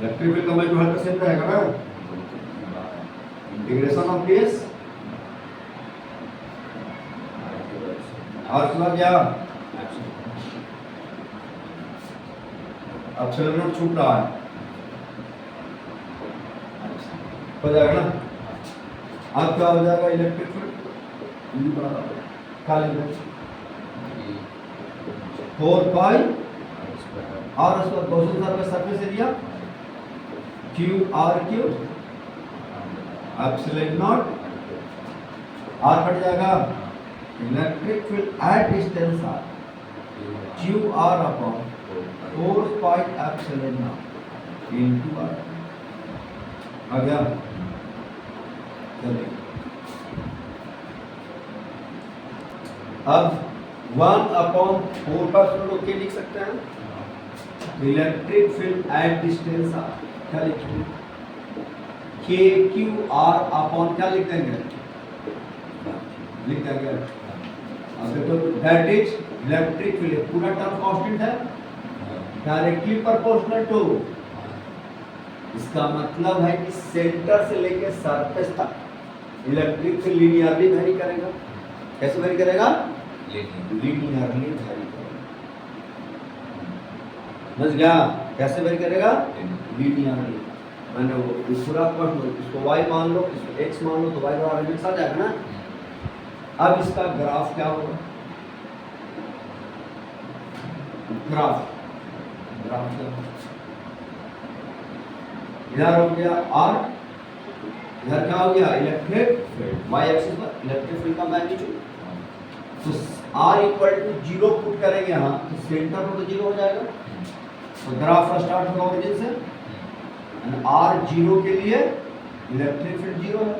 A: इलेक्ट्रिक फील्ड का मैग्नीट्यूड हर सेम रहेगा ना, इंटीग्रेशन ऑफ ds और लग गया एप्सिलॉन नॉट छूट रहा है, हो जाएगा ना। अब क्या हो जाएगा इलेक्ट्रिक फील्ड खाली 4 pi r square question sir का surface area q r q epsilon naught r cut जाएगा, electric field at distance r q r upon 4 pi epsilon naught into r आ गया। चलिए अब 1/4 पर लोग क्या लिख सकते हैं, electric field at distance r क्या लिखेंगे, के क्यू आर अपॉन क्या लिख देंगे, लिख देंगे। अब देखो दैट इज इलेक्ट्रिक फील्ड पूरा टर्म कांस्टेंट है, डायरेक्टली प्रोपोर्शनल टू, इसका मतलब है कि सेंटर से लेकर सरफेस तक इलेक्ट्रिक फील्ड लीनियरली वेरी करेगा। कैसे वेरी करेगा, लीनियरली वेरी करेगा, समझ गया कैसे वेरी करेगा, लीनियरली। मैंने वो पूरा क्वेश्चन इसको y मान लो, इसको x मान लो तो y बराबर लिमिट आ जाएगा ना। अब इसका ग्राफ क्या होगा, ग्राफ ग्राफ क्या होगा, इधर हो गया r, इधर क्या हो गया इलेक्ट्रिक फील्ड, y एक्सिस पर इलेक्ट्रिक फील्ड का मैग्नीट्यूड, तो r इक्वल टू 0 पुट करेंगे यहाँ तो सेंटर में तो 0 हो जाएगा, तो ग्राफ स्टार्ट होगा ओरिजिन से, r 0 के लिए इलेक्ट्रिक फील्ड 0 है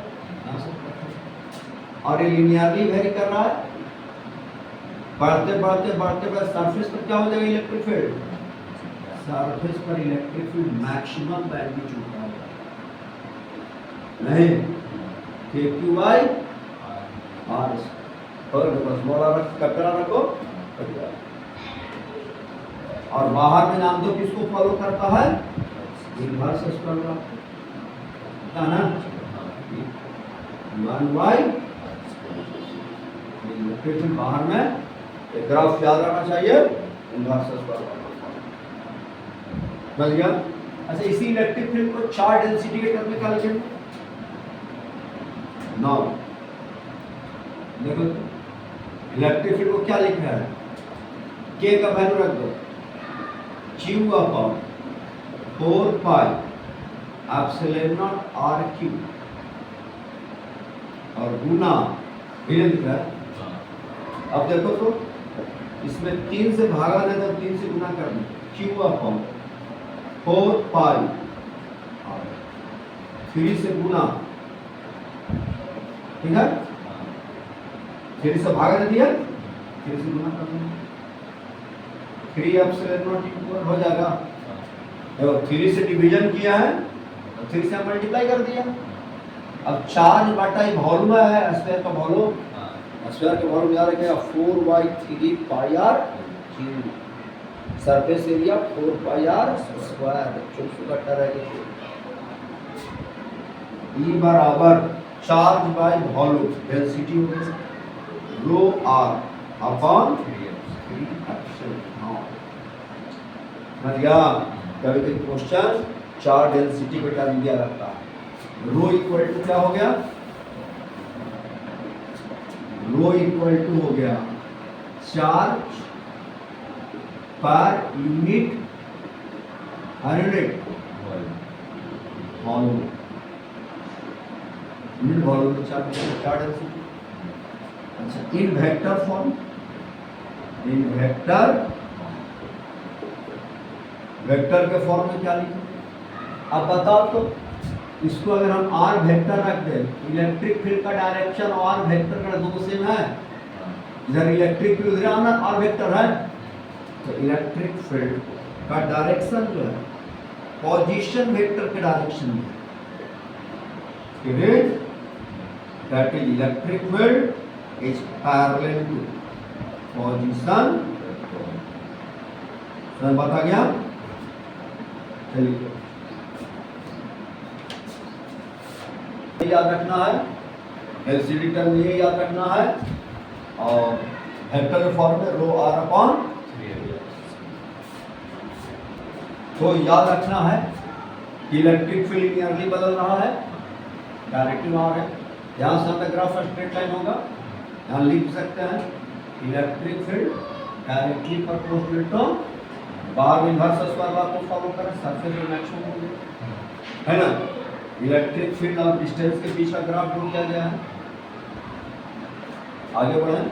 A: और ये लिनियरली वेरी कर रहा है, बढ़ते बढ़ते बढ़ते बढ़ते सरफेस पर क्या हो जाएगा इलेक्ट्रिक फील्ड, सरफेस पर इलेक्ट्रिक फील्ड मैक्सिमम मैग्नीट्यूड का होगा, नहीं के क्यू बाई आर और बस बोला रख कटरा रखो और बाहर में नाम दो किसको फॉलो करता है, इनवर्स स्क्वायर का ना 1/, इलेक्ट्रिक बाहर में एक ग्राफ याद रखना चाहिए इनवर्स स्क्वायर, समझ गया। अच्छा इसी इलेक्ट्रिक फील्ड को 4 डेंसिटी के टर्म में क्या लिखेंगे, नौ देखो इलेक्ट्रिक फील्ड को क्या लिखना है, के का वैल्यू रख दो q upon 4 pi epsilon naught r q और गुना ये लिख रहा है। अब देखो तो इसमें 3 से भागा नहीं तो 3 से गुना कर दो, q अपॉन 4 पाई 3 से गुना, ठीक है 3 से भागा नहीं दिया 3 से गुना कर दो, 3 एप्सिलॉन नॉट इक्वल हो जाएगा, देखो 3 से डिवीजन किया है और 3 से मल्टीप्लाई कर दिया। अब चार्ज बटा वॉल्यूम है, स्फीयर का वॉल्यूम, स्फीयर का वॉल्यूम याद रखिएगा 4/3 pi r cube, surface area 4 pi r square, चौसू कट्टा रहेगा, ई बराबर चार्ज बाय वॉल्यूम डेंसिटी हो गई रो आर अपॉन 3 एप्सिलॉन नॉट, समझ गया। कभी कभी क्वेश्चन 4 डेंसिटी का टर्म दिया रहता है, रो इक्वल टू क्या हो गया, रो इक्वल टू हो गया charge per unit unit volume unit volume चार डेंसिटी। अच्छा इन वेक्टर फॉर्म, इन वेक्टर के फॉर्म में क्या लिखें? अब बताओ तो इसको अगर हम आर वेक्टर रख दें, इलेक्ट्रिक फील्ड का डायरेक्शन और आर वेक्टर का दोनों सेम है। इधर इलेक्ट्रिक फील्ड उधर आना आर वेक्टर है, तो इलेक्ट्रिक फील्ड का डायरेक्शन जो है पोजीशन वेक्टर के डायरेक्शन में है। That is electric field is parallel to position. समझ बात आ गया? चलिए याद रखना है, एलसीडी टर्म ये याद रखना है, और वेक्टर के फॉर्म में रो आर अपॉन। तो याद रखना है कि इलेक्ट्रिक फील्ड लिनियरली बदल रहा है, डायरेक्टिव आर है। यहाँ से हमें ग्राफ स्ट्रेट लाइन होगा, यहाँ लिख सकते हैं electric field directly proportional to बार इनवर्स स्क्वायर लॉ को फॉलो करें, सरफेस में मैक्सिमम होंगे, है ना। इलेक्ट्रिक फील्ड और डिस्टेंस के बीच का ग्राफ ड्रॉ किया गया है। आगे बढ़ें।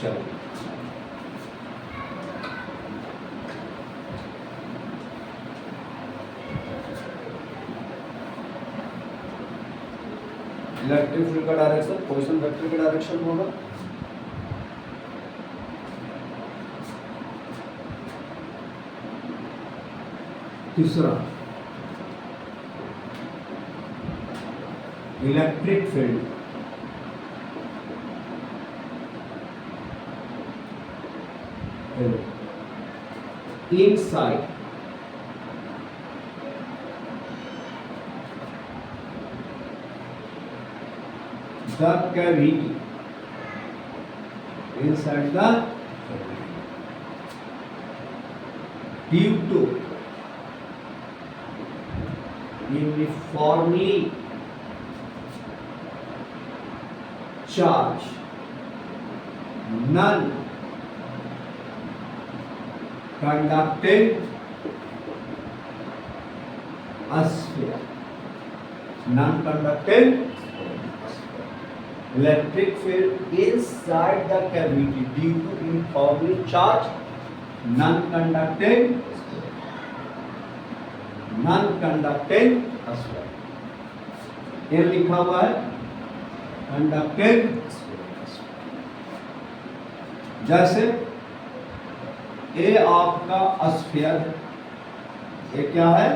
A: चलो इलेक्ट्रिक फील्ड का डायरेक्शन पोजीशन वेक्टर के डायरेक्शन में होगा। तीसरा electric field inside the cavity, inside the due to uniformly charged non-conducting sphere, non-conducting electric field inside the cavity due to uniformly charged non-conducting sphere। ये लिखा हुआ है कंडक्टिंग। जैसे ये आपका स्फीयर है, ये क्या है?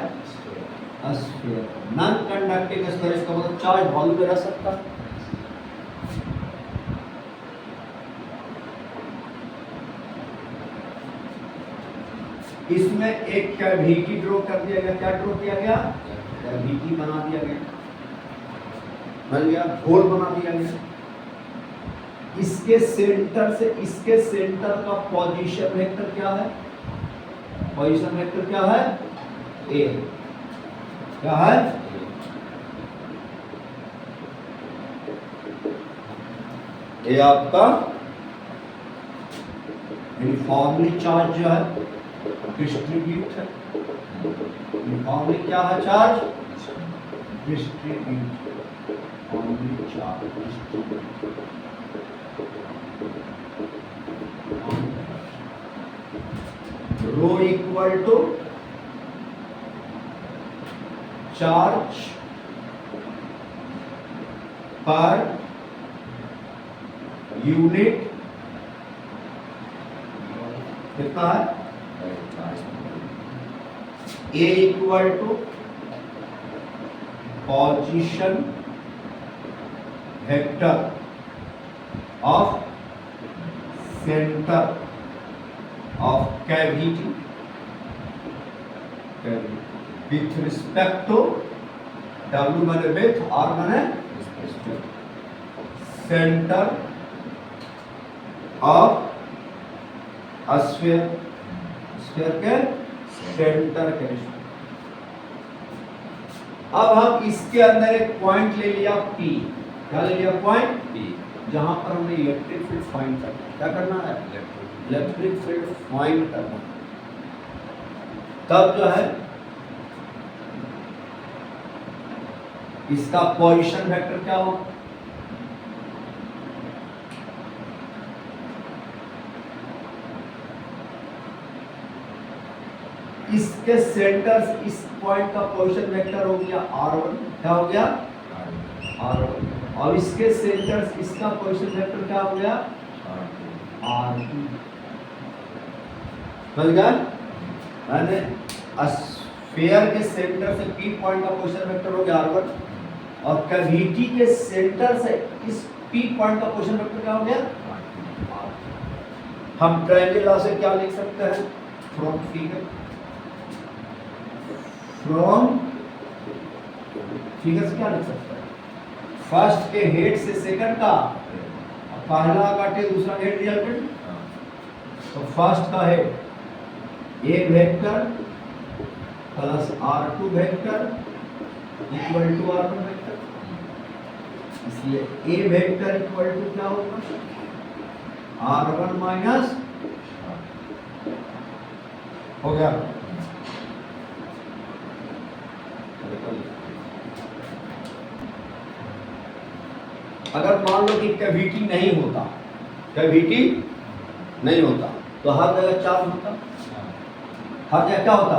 A: स्फीयर। नॉन कंडक्टिंग स्फीयर, इसका मतलब चार्ज वॉल्यूम में रह सकता है। इसमें एक कैविटी ड्रॉ कर दिया गया। क्या ड्रॉ किया गया? कैविटी बना दिया गया, बन गया, होल बना दिया गया। इसके सेंटर से इसके सेंटर का पोजीशन वेक्टर क्या है? पोजीशन वेक्टर क्या है? ए। क्या है? ए आपका यूनिफॉर्मली चार्ज जो है डिस्ट्रीब्यूट है। यूनिफॉर्मली क्या है? Charge distribute, uniformly charge distribute. Rho equal to charge per unit कितना है? A equal to position vector of centre of cavity with respect to W माने विथ, R माने सेंटर ऑफ स्फीयर, स्फीयर के सेंटर के। अब हम इसके अंदर एक पॉइंट ले लिया P। क्या ले लिया? पॉइंट P, जहां पर हमने इलेक्ट्रिक फील्ड फाइंड करना है। क्या करना है? इलेक्ट्रिक फील्ड फाइंड करना, तब जो है इसका पोजीशन वेक्टर क्या हो, इसके सेंटर, इस पॉइंट का पोजीशन वेक्टर हो गया r1, क्या हो गया r1, और इसके सेंटर, इसका पोजीशन वेक्टर क्या हो गया r2। समझ गया? मैंने स्फीयर के सेंटर से P पॉइंट का पोजीशन वेक्टर हो गया r1, और कैविटी के सेंटर से इस P पॉइंट का पोजीशन वेक्टर क्या हो गया r2। हम ट्रायंगल लॉ से क्या लिख सकते हैं, फ्रॉम फिगर, फ्रॉम फिगर से क्या लिख सकते हैं, फर्स्ट के हेड से सेकंड का, पहला का टेल, दूसरा हेड रिजल्टेंट, तो फर्स्ट का head a vector plus r2 vector equal to r1 vector, इसलिए a वेक्टर इक्वल टू क्या होगा r1 माइनस, हो गया। अगर मान लो कि कैविटी नहीं होता, कैविटी नहीं होता तो हर जगह चार्ज होता, हर जगह क्या होता,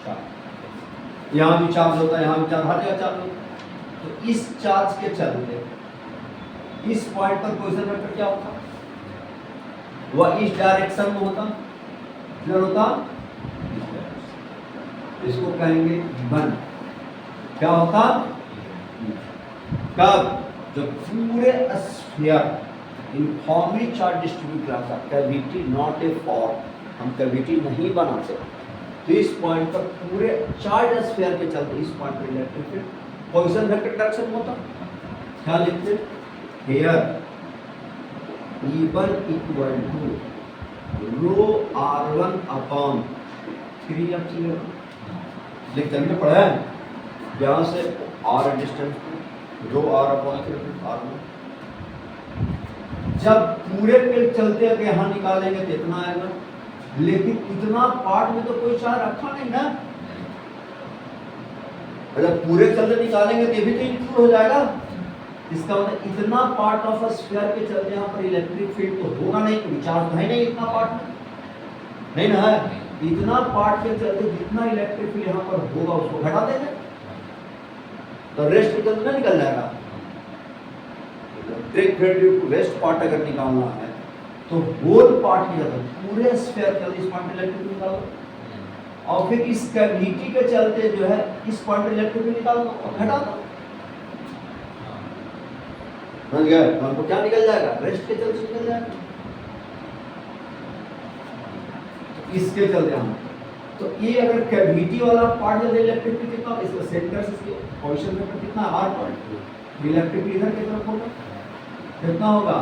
A: चार्ज, यहाँ भी चार्ज होता है, यहाँ भी चार्ज, हर जगह चार्ज होता। तो इस चार्ज के चलते इस पॉइंट पर पोजीशन वेक्टर क्या होता, वह इस डायरेक्शन में होता, किधर होता, इसको कहेंगे वन, क्या होता, कब, जब पूरे स्फीयर यूनिफॉर्मली चार्ज डिस्ट्रीब्यूट रहता, कैविटी नॉट ए फॉर्म, हम कैविटी नहीं बनाते, तो इस पॉइंट पर पूरे चार्ज स्फीयर के चलते इस पॉइंट पर electric field position vector direction में होता, क्या लिखते, here E1 equal to rho r1 upon 3 लिखते हमने पढ़ा है, यहाँ से r distance rho r upon 3 r1, जब पूरे पे चलते हैं यहाँ निकालेंगे तो इतना आएगा, लेकिन इतना पार्ट में तो कोई चार्ज रखा नहीं ना, अगर पूरे चलते निकालेंगे तो ये भी तो इंक्लूड हो जाएगा, इसका मतलब इतना पार्ट ऑफ स्फीयर के चलते यहाँ पर इलेक्ट्रिक फील्ड तो होगा नहीं, क्योंकि चार्ज तो है नहीं इतना पार्ट में, नहीं ना है, इतना पार्ट के चलते जितना इलेक्ट्रिक फील्ड यहाँ पर होगा उसको घटा देंगे, तो रेस्ट के चलते ना निकल जाएगा। इलेक्ट्रिक फील्ड रेस्ट पार्ट अगर निकालना है तो होल पार्ट की जगह पूरे स्फीयर के इस पॉइंट इलेक्ट्रिक निकालो, और फिर इस कैविटी के चलते जो है इस पॉइंट इलेक्ट्रिक निकालो और घटा दो, समझ गए? तो हमको क्या निकल जाएगा, रेस्ट के चलते निकल जाएगा, तो इसके चलते हम, तो ये अगर कैविटी वाला पार्ट जब इलेक्ट्रिक फील्ड कितना, इसका सेंटर से इसके पोजीशन में कितना r पॉइंट, इलेक्ट्रिक फील्ड इधर की तरफ होगा, कितना होगा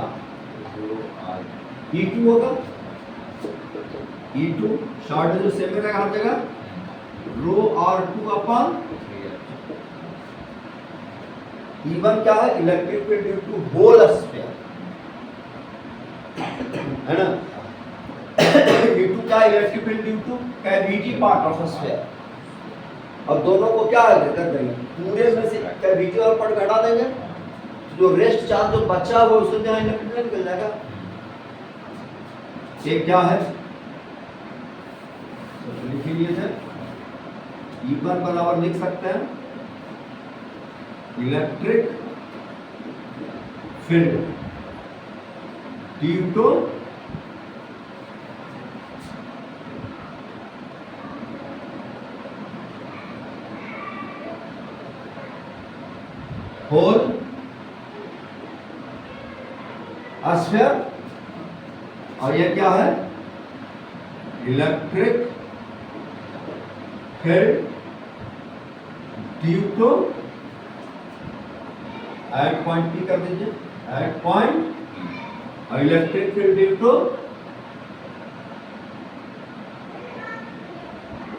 A: E2 होगा, E2 शॉर्ट जो सेम रहेगा हर जगह रो r2 अपॉन E1 क्या है, electric field due to whole sphere, है ना, E2 क्या, electric field due to cavity part of sphere, और दोनों को क्या कर देंगे, पूरे में से कैविटी वाला पार्ट घटा देंगे, जो रेस्ट चार्ज जो बचा हुआ उससे यहाँ इलेक्ट्रिक फील्ड निकल जाएगा। ये क्या है, तो लिख लिए थे, E1 बराबर लिख सकते हैं electric field due to whole sphere, और ये क्या है, electric field due to, at point P कर दीजिए, एट पॉइंट, और electric field due to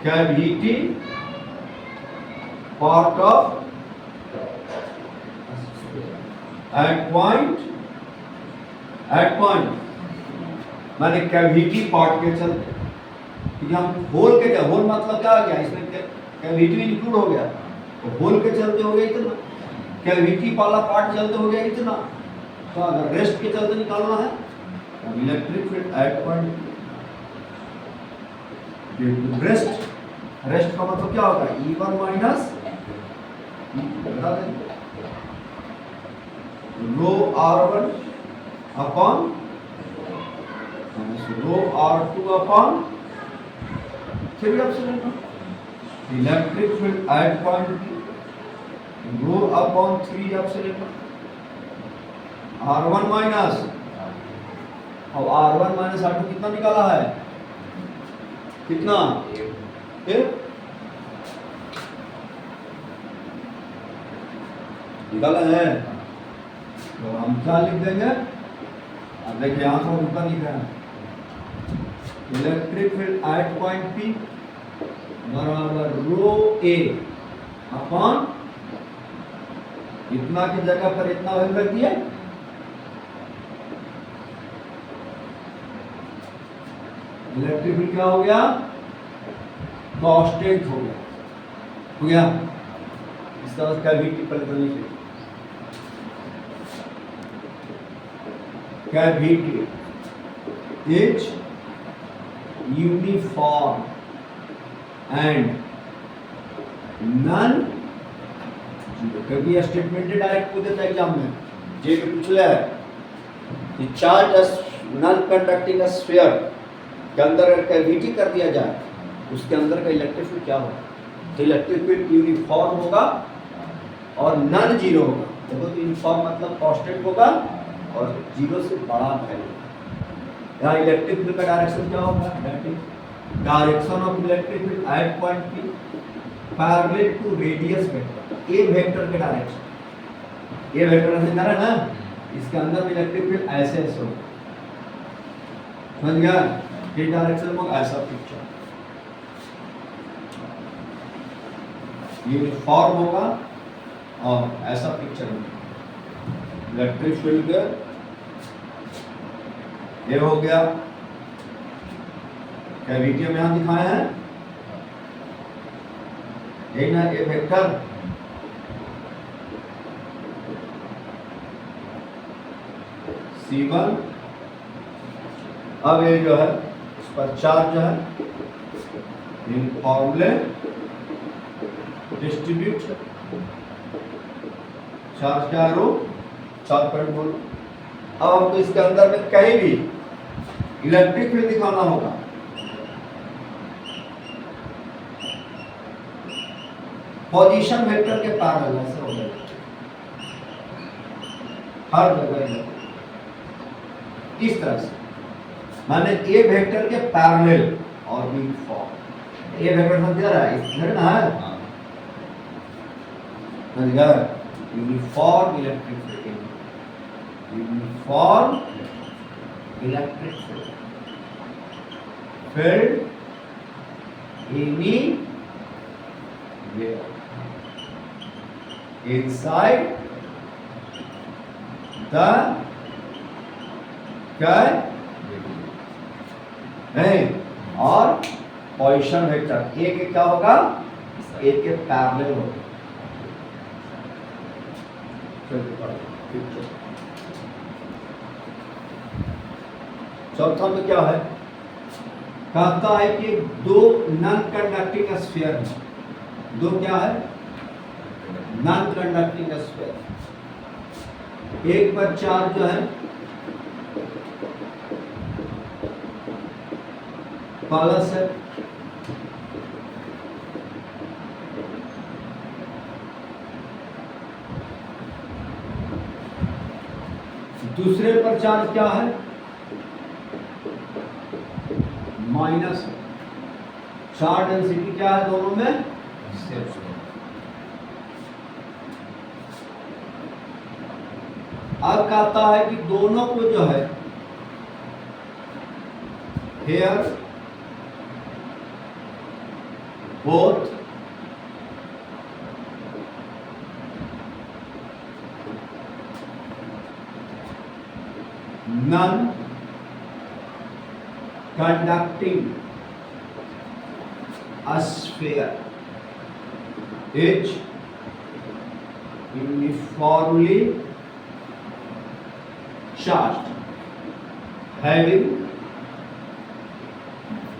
A: cavity part of at point माने कैविटी पार्ट के चलते, क्योंकि हम होल के, होल मतलब क्या आ गया इसमें, कैविटी इंक्लूड हो गया, तो होल के चलते हो गया इतना, कैविटी वाला पार्ट चलते हो गया इतना। तो अगर रेस्ट के चलते निकालना है, electric field at point rest, rest का मतलब क्या होगा, E1 minus rho R1 upon rho R2 upon 3 epsilon. Electric field at point rho upon 3 epsilon R1 minus, अब R1 माइनस R2 कितना निकाला है, कितना, निकाला है, तो हम क्या लिख देंगे, अब देखिए यहां पर ऊपर लिख रहे हैं, electric field at point P बराबर रो A अपॉन इतना की जगह पर इतना वैल्यू रख दिया, इलेक्ट्रिक फील्ड क्या हो गया, कांस्टेंट हो गया, हो गया, इसका मतलब कैविटी पर करनी चाहिए, cavity is uniform and non zero, क्योंकि स्टेटमेंट डायरेक्ट पूछ देता है एग्जाम में, जे भी पूछ ले कि चार्ज नन कंडक्टिंग स्फीयर के अंदर अगर कैविटी कर दिया जाए, उसके अंदर का इलेक्ट्रिक फील्ड क्या होगा, तो इलेक्ट्रिक फील्ड यूनिफॉर्म होगा और नन जीरो होगा। देखो तो यूनिफॉर्म मतलब कांस्टेंट होगा और जीरो से बड़ा वैल्यू। यहाँ इलेक्ट्रिक फील्ड का डायरेक्शन क्या होगा, that is direction of electric field at point P parallel to radius vector, a vector के डायरेक्शन, ए वेक्टर ऐसे जा रहा है ना, इसके अंदर इलेक्ट्रिक फील्ड ऐसे ऐसे होगा, समझ गया, ये डायरेक्शन में ऐसा पिक्चर यूनिफॉर्म होगा और ऐसा पिक्चर होगा, इलेक्ट्रिक फील्ड के ये हो गया, कैविटी में यहां दिखाए हैं, यही ना ए वेक्टर, C1, अब ये जो है इस पर चार्ज जो है यूनिफॉर्मली डिस्ट्रीब्यूट, चार्ज क्या रो 4.2। अब हमको इसके अंदर में कहीं भी इलेक्ट्रिक फील्ड दिखाना होगा, पोजीशन वेक्टर के पैरेलल ऐसे हो जाएगा, हर जगह इस तरह से, माने ए वेक्टर के पैरेलल और यूनिफॉर्म, ए वेक्टर समझ रहा है, इधर ना है, समझ गया, uniform electric field, uniform electric field any inside the नहीं, और पोजीशन वेक्टर ए के क्या होगा, ए के पैरेलल होगा। चौथा में क्या है, कहता है कि दो नॉन कंडक्टिंग स्फीयर है, दो क्या है, नॉन कंडक्टिंग स्फीयर, एक पर चार्ज जो है प्लस है, दूसरे पर चार्ज क्या है, माइनस है, चार्ज डेंसिटी क्या है दोनों में, अब कहता है कि दोनों को जो है here both non conducting a sphere is uniformly charged, having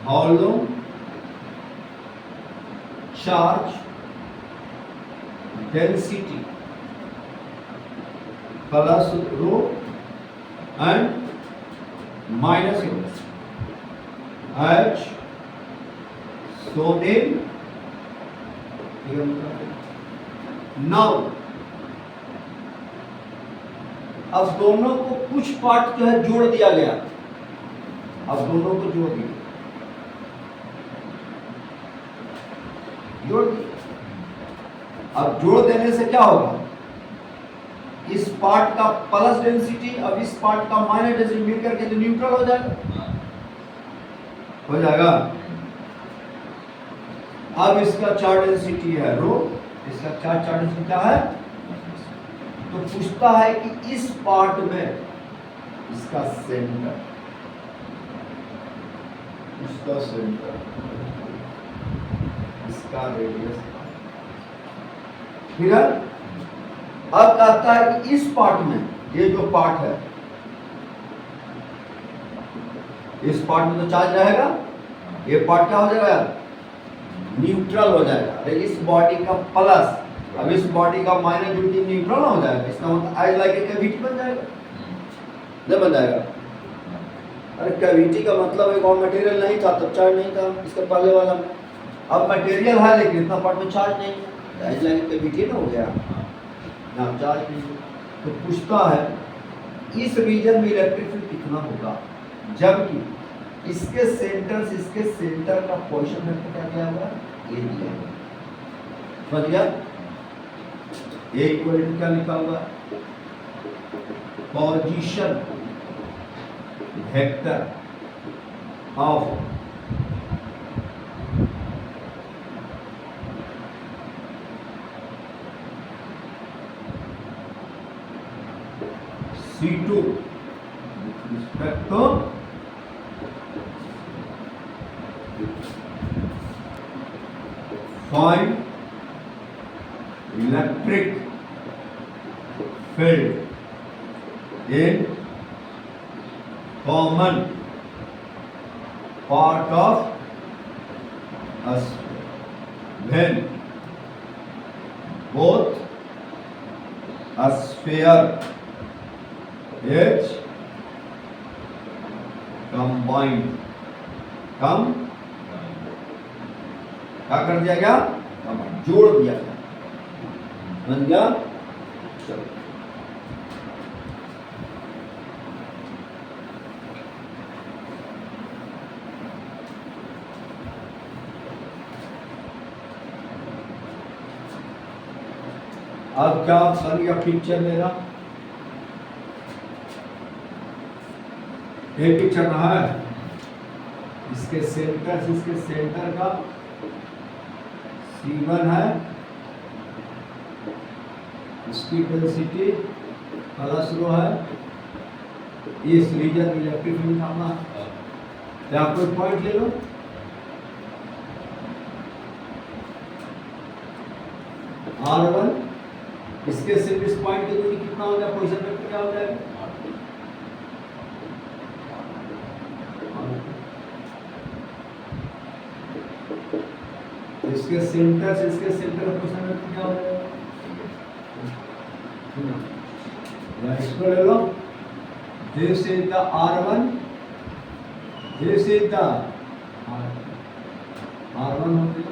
A: hollow charge density plus rho and minus rho as shown in now. अब दोनों को कुछ पार्ट जो है जोड़ दिया गया, अब दोनों को जोड़ दिया, जोड़ दिया। अब जोड़ देने से क्या होगा, इस पार्ट का प्लस डेंसिटी अब इस पार्ट का माइनस डेंसिटी मिल करके तो न्यूट्रल हो जाएगा, हो जाएगा। अब इसका चार्ज डेंसिटी है रो, इसका चार्ज डेंसिटी क्या है, तो पूछता है कि इस पार्ट में इसका सेंटर, इसका सेंटर, इसका रेडियस, ठीक है। अब कहता है कि इस पार्ट में, ये जो पार्ट है, इस पार्ट में तो चार्ज रहेगा, ये पार्ट क्या हो जाएगा, न्यूट्रल हो जाएगा। अरे इस बॉडी का प्लस अब इस बॉडी का माइनस जुड़ के न्यूट्रल हो जाएगा, इसका मतलब एज लाइक ए कैविटी बन जाएगा, नहीं बन जाएगा। अरे कैविटी का मतलब एक और मटेरियल नहीं था तब चार्ज नहीं था इसका पहले वाला में, अब मटेरियल है लेकिन इतना पार्ट में चार्ज नहीं है, एज लाइक ए कैविटी ना हो गया, ना चार्ज नहीं। तो पूछता है इस रीजन में इलेक्ट्रिक फील्ड कितना होगा, जबकि इसके सेंटर से इसके सेंटर का पोजीशन वेक्टर क्या दिया हुआ है, ये दिया हुआ है, समझ गया। ये इक्वल टू क्या लिखा हुआ है, position vector of C2 with respect to find electric field in common part of a sphere when both a sphere is combined, कम क्या कर दिया गया, जोड़ दिया गया, बन गया। चलो अब क्या बन गया पिक्चर मेरा, एक पिक्चर रहा है, इसके सेंटर से इसके सेंटर का C1 है, इसकी डेंसिटी प्लस रो है, इस रीजन में इलेक्ट्रिक फील्ड निकालना है, तो आप कोई पॉइंट ले लो, R1, इसके सिर्फ इस पॉइंट की दूरी कितना हो जाएगा, पोजीशन वेक्टर क्या हो जाएगा, इसके सेंटर से इसके सेंटर का पोजीशन वेक्टर क्या हो जाएगा, इसको ले लो, this is the R1, this is the R1 हो गया,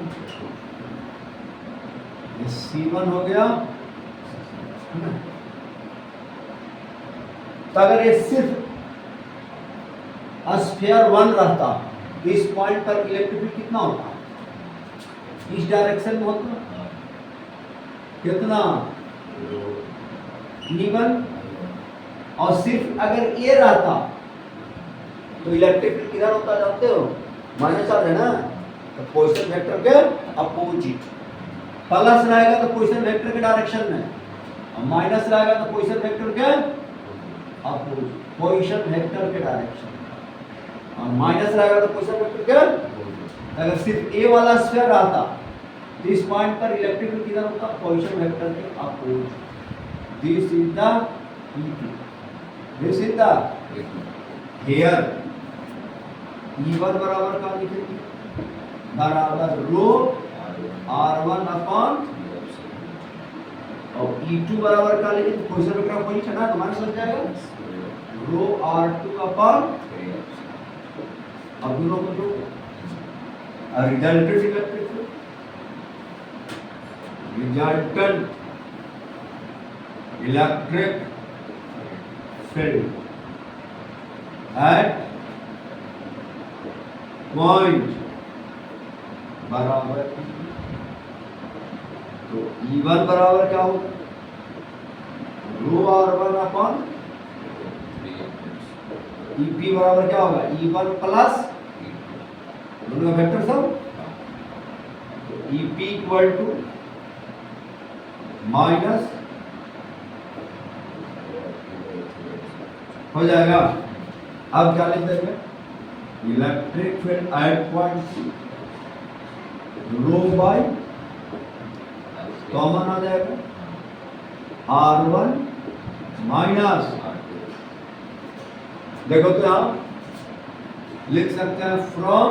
A: ये C1 हो गया, तो अगर ये सिर्फ स्फीयर 1 रहता तो इस पॉइंट पर इलेक्ट्रिक फील्ड कितना होता, इस डायरेक्शन में होता कितना, E1, और सिर्फ अगर ये रहता तो इलेक्ट्रिक फील्ड किधर होता जानते हो, माइनस चार्ज है ना, तो पोजीशन वेक्टर के अपोजिट, प्लस रहेगा तो पोजीशन वेक्टर के डायरेक्शन में, और माइनस रहेगा तो पोजीशन वेक्टर के अपोजिट, पोजीशन वेक्टर के डायरेक्शन, और माइनस रहेगा तो पोजीशन वेक्टर क्या? अगर सिर्फ ए वाला स्फीयर रहता तो इस पॉइंट पर इलेक्ट्रिक फील्ड किधर होता? पोजीशन वेक्टर के opposite. This is the E2, this is the here E1 बराबर का लिखेंगे बराबर रो R1 अपॉन और E2 बराबर का लिखेंगे पोजीशन वेक्टर अपोजिट है ना, तो माइनस लग जाएगा रो R2 अपॉन अब दोनों को जोड़ो resultant electric field at point बराबर तो E1 बराबर क्या होगा? रो R1 अपॉन EP बराबर क्या होगा? E1 प्लस दोनों का वेक्टर सब EP इक्वल टू माइनस हो जाएगा। अब क्या लिख देंगे? Electric field at point C rho by common आ जाएगा R1 माइनस देखो तो यहां लिख सकते हैं फ्रॉम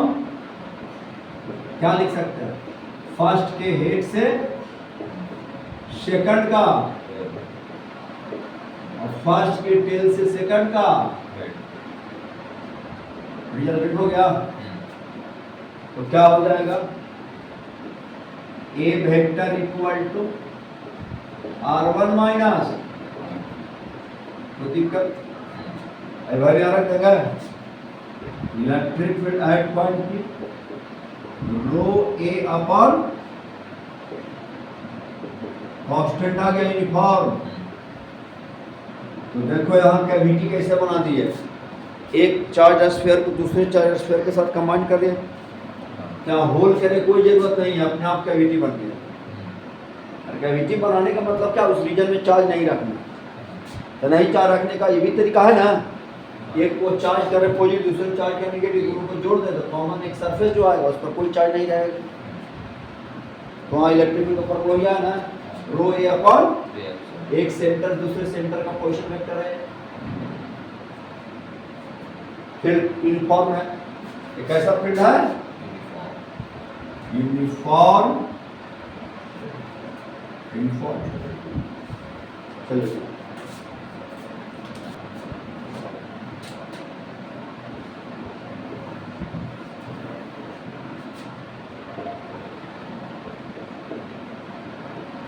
A: क्या लिख सकते हैं? फर्स्ट के हेड से सेकंड का और फर्स्ट के टेल से सेकंड का रिजल्ट हो गया। तो क्या हो जाएगा? A vector equal to R1 minus तो दिक्कत भाई यार रख देगा electric field at point P rho a upon constant आ गया यूनिफॉर्म। तो देखो यहाँ कैविटी कैसे बना दी है, एक चार्ज स्फीयर को दूसरे चार्ज स्फीयर के साथ कंबाइन कर दिया, क्या होल करने कोई जरूरत नहीं है, अपने आप कैविटी बन गया। और कैविटी बनाने का मतलब क्या? उस रीजन में चार्ज नहीं रखना, तो नहीं चार्ज रखने का ये भी तरीका है ना, एक को चार्ज करे पॉजिटिव दूसरे चार्ज का नेगेटिव, दोनों को जोड़ दे तो कॉमन एक सरफेस जो आएगा उस पर कोई चार्ज नहीं रहेगा। तो वहाँ इलेक्ट्रिक फील्ड का फॉर्मूला है ना रो ए अपॉन एक सेंटर दूसरे सेंटर का पोजीशन वेक्टर है, फिर यूनिफॉर्म है। ये कैसा फील्ड है? यूनिफॉर्म चलिए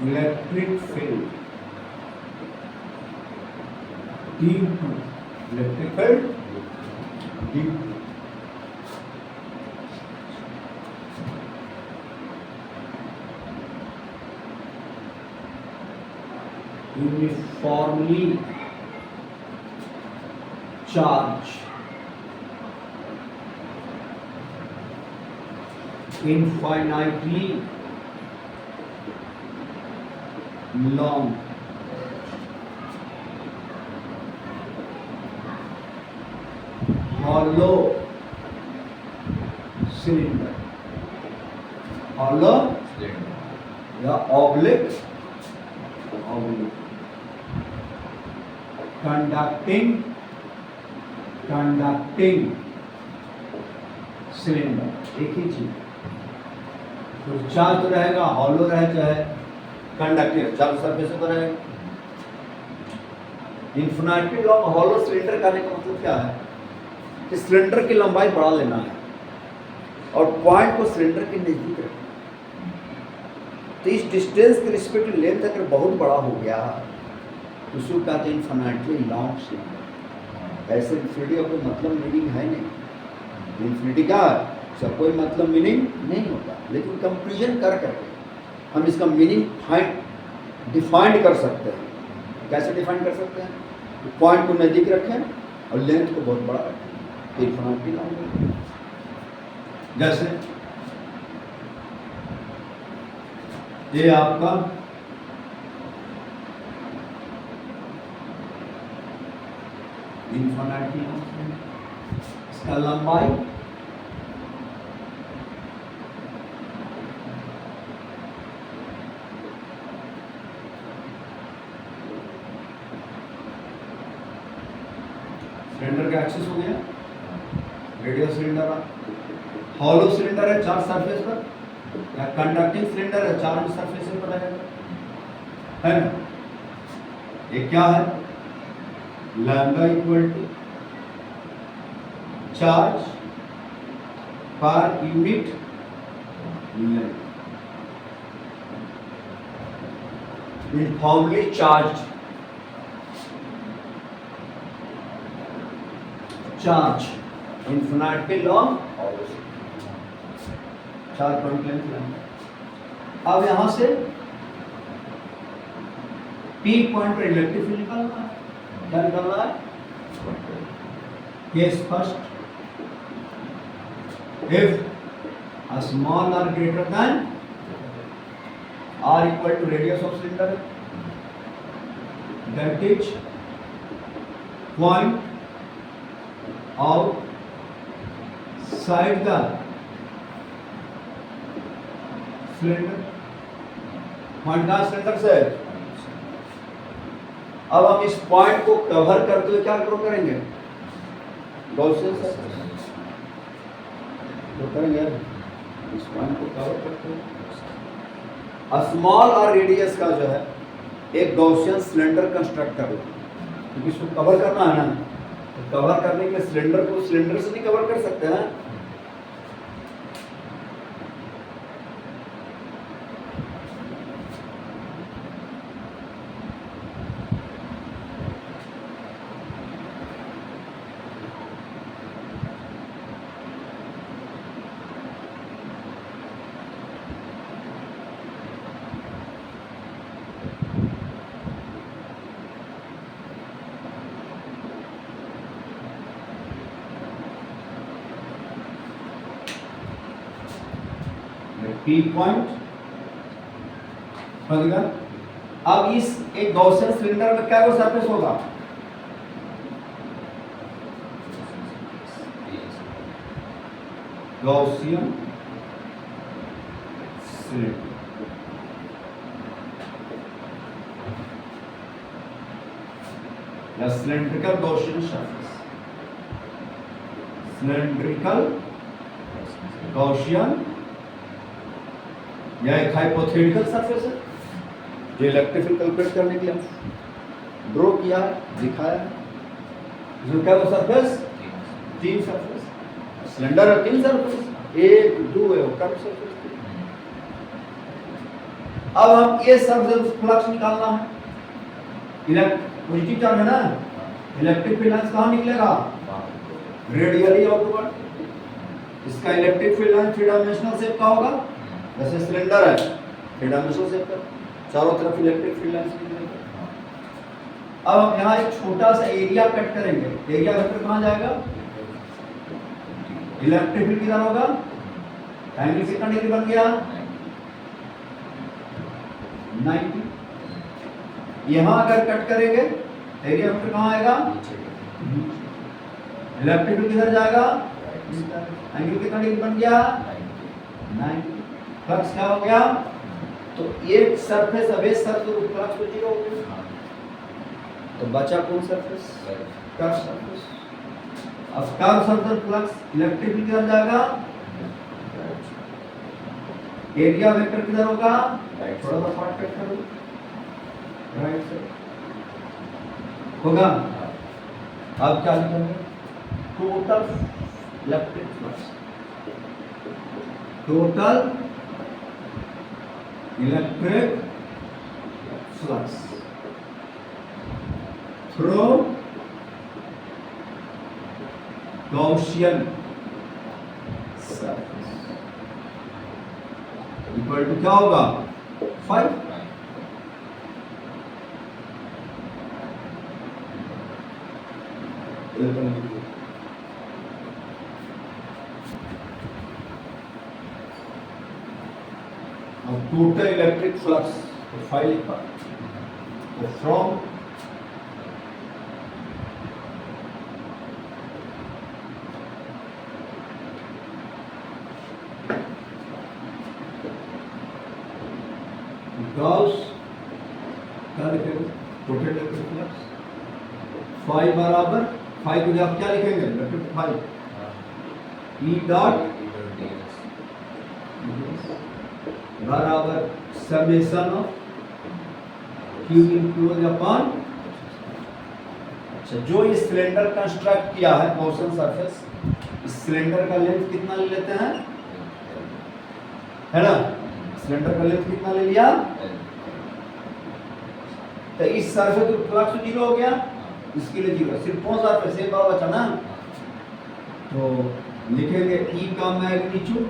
A: electric field D2 electric field D2 uniformly charged infinitely long hollow cylinder या oblique conducting सिलेंडर एक ही चीज। तो चार्ज तो रहेगा हॉलो रहे चाहे कंडक्टिव, चार्ज सरफेस पर रहेगा। इन्फिनिटली लॉन्ग हॉलो सिलेंडर करने का मतलब क्या है कि सिलेंडर की लंबाई बढ़ा लेना है और पॉइंट को सिलेंडर के नजदीक रखना। तो इस डिस्टेंस के रिस्पेक्ट लेंथ अगर बहुत बड़ा हो गया तो उसको कहते हैं इन्फिनिटली लॉन्ग सिलेंडर। ऐसे इन्फिनिटी का कोई मतलब मीनिंग है नहीं, इन्फिनिटी का सब कोई मतलब मीनिंग नहीं होता, लेकिन कंपेरिजन कर करके हम इसका मीनिंग डिफाइंड कर सकते हैं। कैसे डिफाइन कर सकते हैं? पॉइंट को नज़दीक रखें और लेंथ को बहुत बड़ा रखें तो इन्फिनिटी लॉन्ग। जैसे ये आपका इन्फिनिटी इसका लंबाई सिलेंडर का एक्सिस हो गया, रेडियल सिलेंडर, हॉलो सिलेंडर है चार सरफेस पर, या कंडक्टिंग सिलेंडर है चार सरफेस पर रहेगा, है ना। ये क्या है, lambda equal to charge per unit length, uniformly charge, charge infinitely long, 4 point length. अब यहां से P पॉइंट पर इलेक्ट्रिक फील्ड निकालना है, क्या निकालना है, case first, if a small r greater than r equal to radius of cylinder, that is point outside the cylinder, point का सिलेंडर से। अब हम इस पॉइंट को कवर करते हुए क्या करेंगे, गॉसियन सरफेस तो करेंगे, इस पॉइंट को कवर करते हुए स्मॉल और रेडियस का जो है एक गॉसियन सिलेंडर कंस्ट्रक्ट कर लो, क्योंकि इसको कवर करना है ना, तो कवर करने के लिए सिलेंडर को सिलेंडर से नहीं कवर कर सकते हैं। P पॉइंट बन गया। अब इस एक गॉसियन सिलेंडर में क्या सरफेस होगा, गॉसियन सिलेंडर, या cylindrical Gaussian surface, cylindrical Gaussian या एक हाइपोथेटिकल सरफेस है जो इलेक्ट्रिक फील्ड कैलकुलेट करने के लिए ड्रॉ किया है, दिखाया है। जो क्या वो सरफेस, 3 सरफेस, सिलेंडर है 3 सरफेस, 1 2 है वो कर्व सरफेस। अब हम ये सरफेस फ्लक्स निकालना है, पॉजिटिव चार्ज है ना, इलेक्ट्रिक फील्ड लाइंस कहां निकलेगा, रेडियली आउटवर्ड। इसका electric field line 3 dimensional shape का होगा, जैसे सिलेंडर है 3 डायमेंशनल शेप का, चारों तरफ इलेक्ट्रिक फील्ड लाइंस निकलेगा। अब हम यहाँ एक छोटा सा एरिया कट करेंगे, एरिया वेक्टर कहाँ जाएगा, इलेक्ट्रिक फील्ड किधर होगा, एंगल कितना डिग्री बन गया, 90। यहाँ अगर कट करेंगे एरिया वेक्टर कहाँ आएगा, इलेक्ट्रिक फील्ड किधर जाएगा, एंगल कितना डिग्री बन गया, 90। फ्लक्स क्या हो गया, तो एक सरफेस अब इस सरफेस फ्लक्स तो 0 हो गया, तो बचा कौन सरफेस, कर्व सरफेस। अब curve surface flux electric field किधर जाएगा, एरिया वेक्टर किधर होगा, थोड़ा सा पार्ट कट करो, राइट से होगा। अब क्या लिखेंगे, total electric flux, total electric flux through Gaussian surface equal to क्या होगा, 5। टोटल इलेक्ट्रिक फ्लक्स तो 5 लिखा, तो फ्रॉम गॉस क्या लिखेंगे टोटल इलेक्ट्रिक फ्लक्स फाई बराबर फाई को आप क्या लिखेंगे इलेक्ट्रिक फाई ई डॉट बराबर summation of Q enclose upon. अच्छा जो ये सिलेंडर कंस्ट्रक्ट किया है मोशन सरफेस इस सिलेंडर का लेंथ कितना ले लेते हैं है ना सिलेंडर का लेंथ कितना ले लिया तो इस सरफेस का फ्लक्स जीरो हो गया इसके लिए जीरो सिर्फ कौन सा सरफेस एक बार बचा ना तो लिखेंगे ई का मैग्नीट्यूड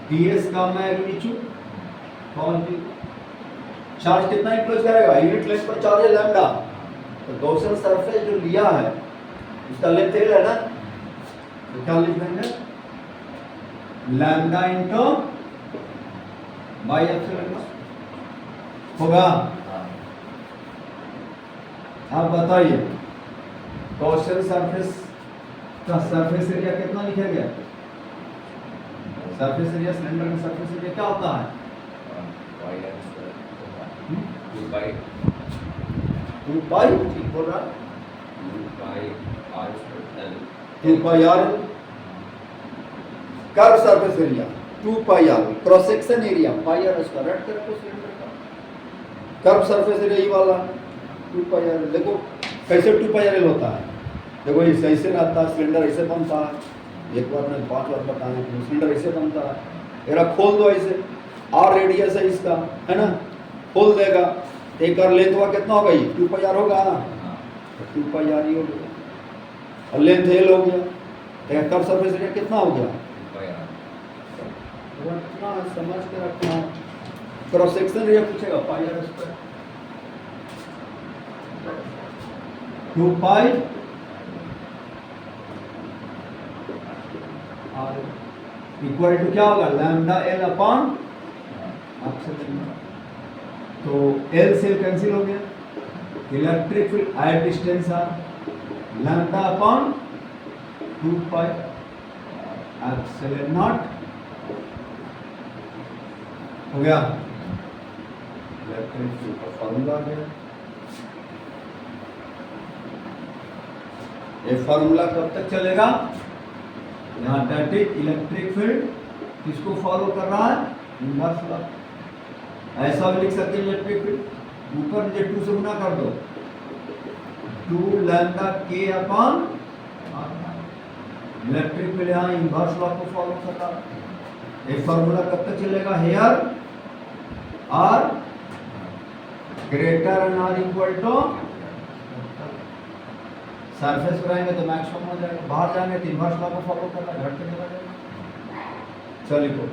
A: ds का मैग्नीट्यूड पॉजिटिव चार्ज कितना इंक्लोज करेगा यूनिट लेंथ पर चार्ज है लैम्डा तो गॉसियन सरफेस जो लिया है उसका लेंथ एल है ना तो क्या लिख देंगे लैम्डा इनटू बाय एप्सिलॉन होगा। आप बताइए गॉसियन सरफेस का सरफेस एरिया कितना लिखेंगे सरफेस एरिया सिलेंडर का सरफेस एरिया क्या होता है 2 पाई ठीक बोल रहा 2 pi r curve surface area 2 pi r cross section area pi r इसका रेड कलर को सिलेंडर का कर्व सरफेस एरिया ये वाला 2 पाई आर देखो कैसे 2 पाई आर होता है देखो ये ऐसे रहता है सिलेंडर ऐसे बनता है एक बार मैं 5 बार बताया सिलेंडर ऐसे बनता है एरा खोल दो ऐसे आर रेडियस है इसका है ना खोल देगा एक बार लेंथ हुआ कितना होगा ये 2 पाई आर होगा ना 2 पाई आर ही हो गया और लेंथ एल हो गया एक कर्व सरफेस एरिया कितना हो गया रखना समझ के रखना क्रॉस सेक्शन एरिया पूछेगा pi r square 2 pi r equal to क्या होगा लैम्डा एल अपॉन तो एल से कैंसिल हो गया electric field at distance r lambda upon 2 pi epsilon naught हो गया इलेक्ट्रिक फील्ड का फार्मूला आ गया। ये फार्मूला कब तक चलेगा यहाँ स्टैटिक इलेक्ट्रिक फील्ड किसको फॉलो कर रहा है इनवर्स लॉ ऐसा भी लिख सकते हैं इलेक्ट्रिक फील्ड ऊपर नीचे 2 से गुना कर दो 2 लैम्डा के अपॉन इलेक्ट्रिक फील्ड यहाँ इनवर्स लॉ को फॉलो कर रहा है। ये फार्मूला कब तक चलेगा here r greater and r equal to surface पर आएंगे तो मैक्सिमम हो जाएगा बाहर जाएंगे तो इनवर्स लॉ को फॉलो करना घट के चला जाएगा। चल लिखो